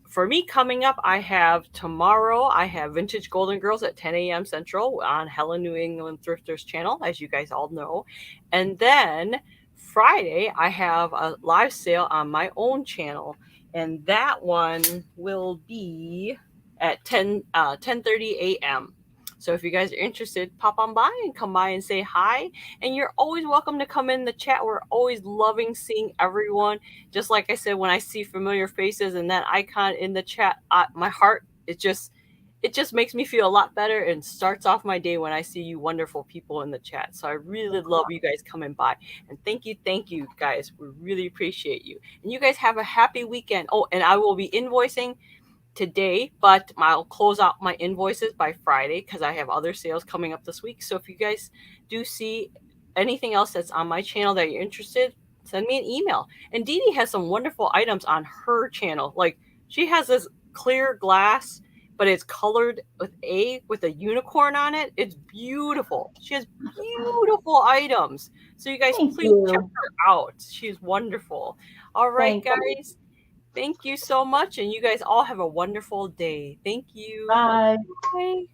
Speaker 1: For me, coming up, I have tomorrow, I have Vintage Golden Girls at 10 a.m. Central on Helen New England Thrifters channel, as you guys all know. And then Friday, I have a live sale on my own channel, and that one will be at 10:30 a.m. So if you guys are interested, pop on by and come by and say hi. And you're always welcome to come in the chat. We're always loving seeing everyone. Just like I said, when I see familiar faces and that icon in the chat, my heart, it just makes me feel a lot better and starts off my day when I see you wonderful people in the chat. So I really love you guys coming by. And thank you guys. We really appreciate you. And you guys have a happy weekend. Oh, and I will be invoicing today, but I'll close out my invoices by Friday because I have other sales coming up this week. So if you guys do see anything else that's on my channel that you're interested, send me an email. And Dee Dee has some wonderful items on her channel. Like she has this clear glass, but it's colored with a unicorn on it. It's beautiful. She has beautiful items. So you guys please check her out. She's wonderful. All right, guys. Thank you so much. And you guys all have a wonderful day. Thank you.
Speaker 2: Bye.
Speaker 1: Bye.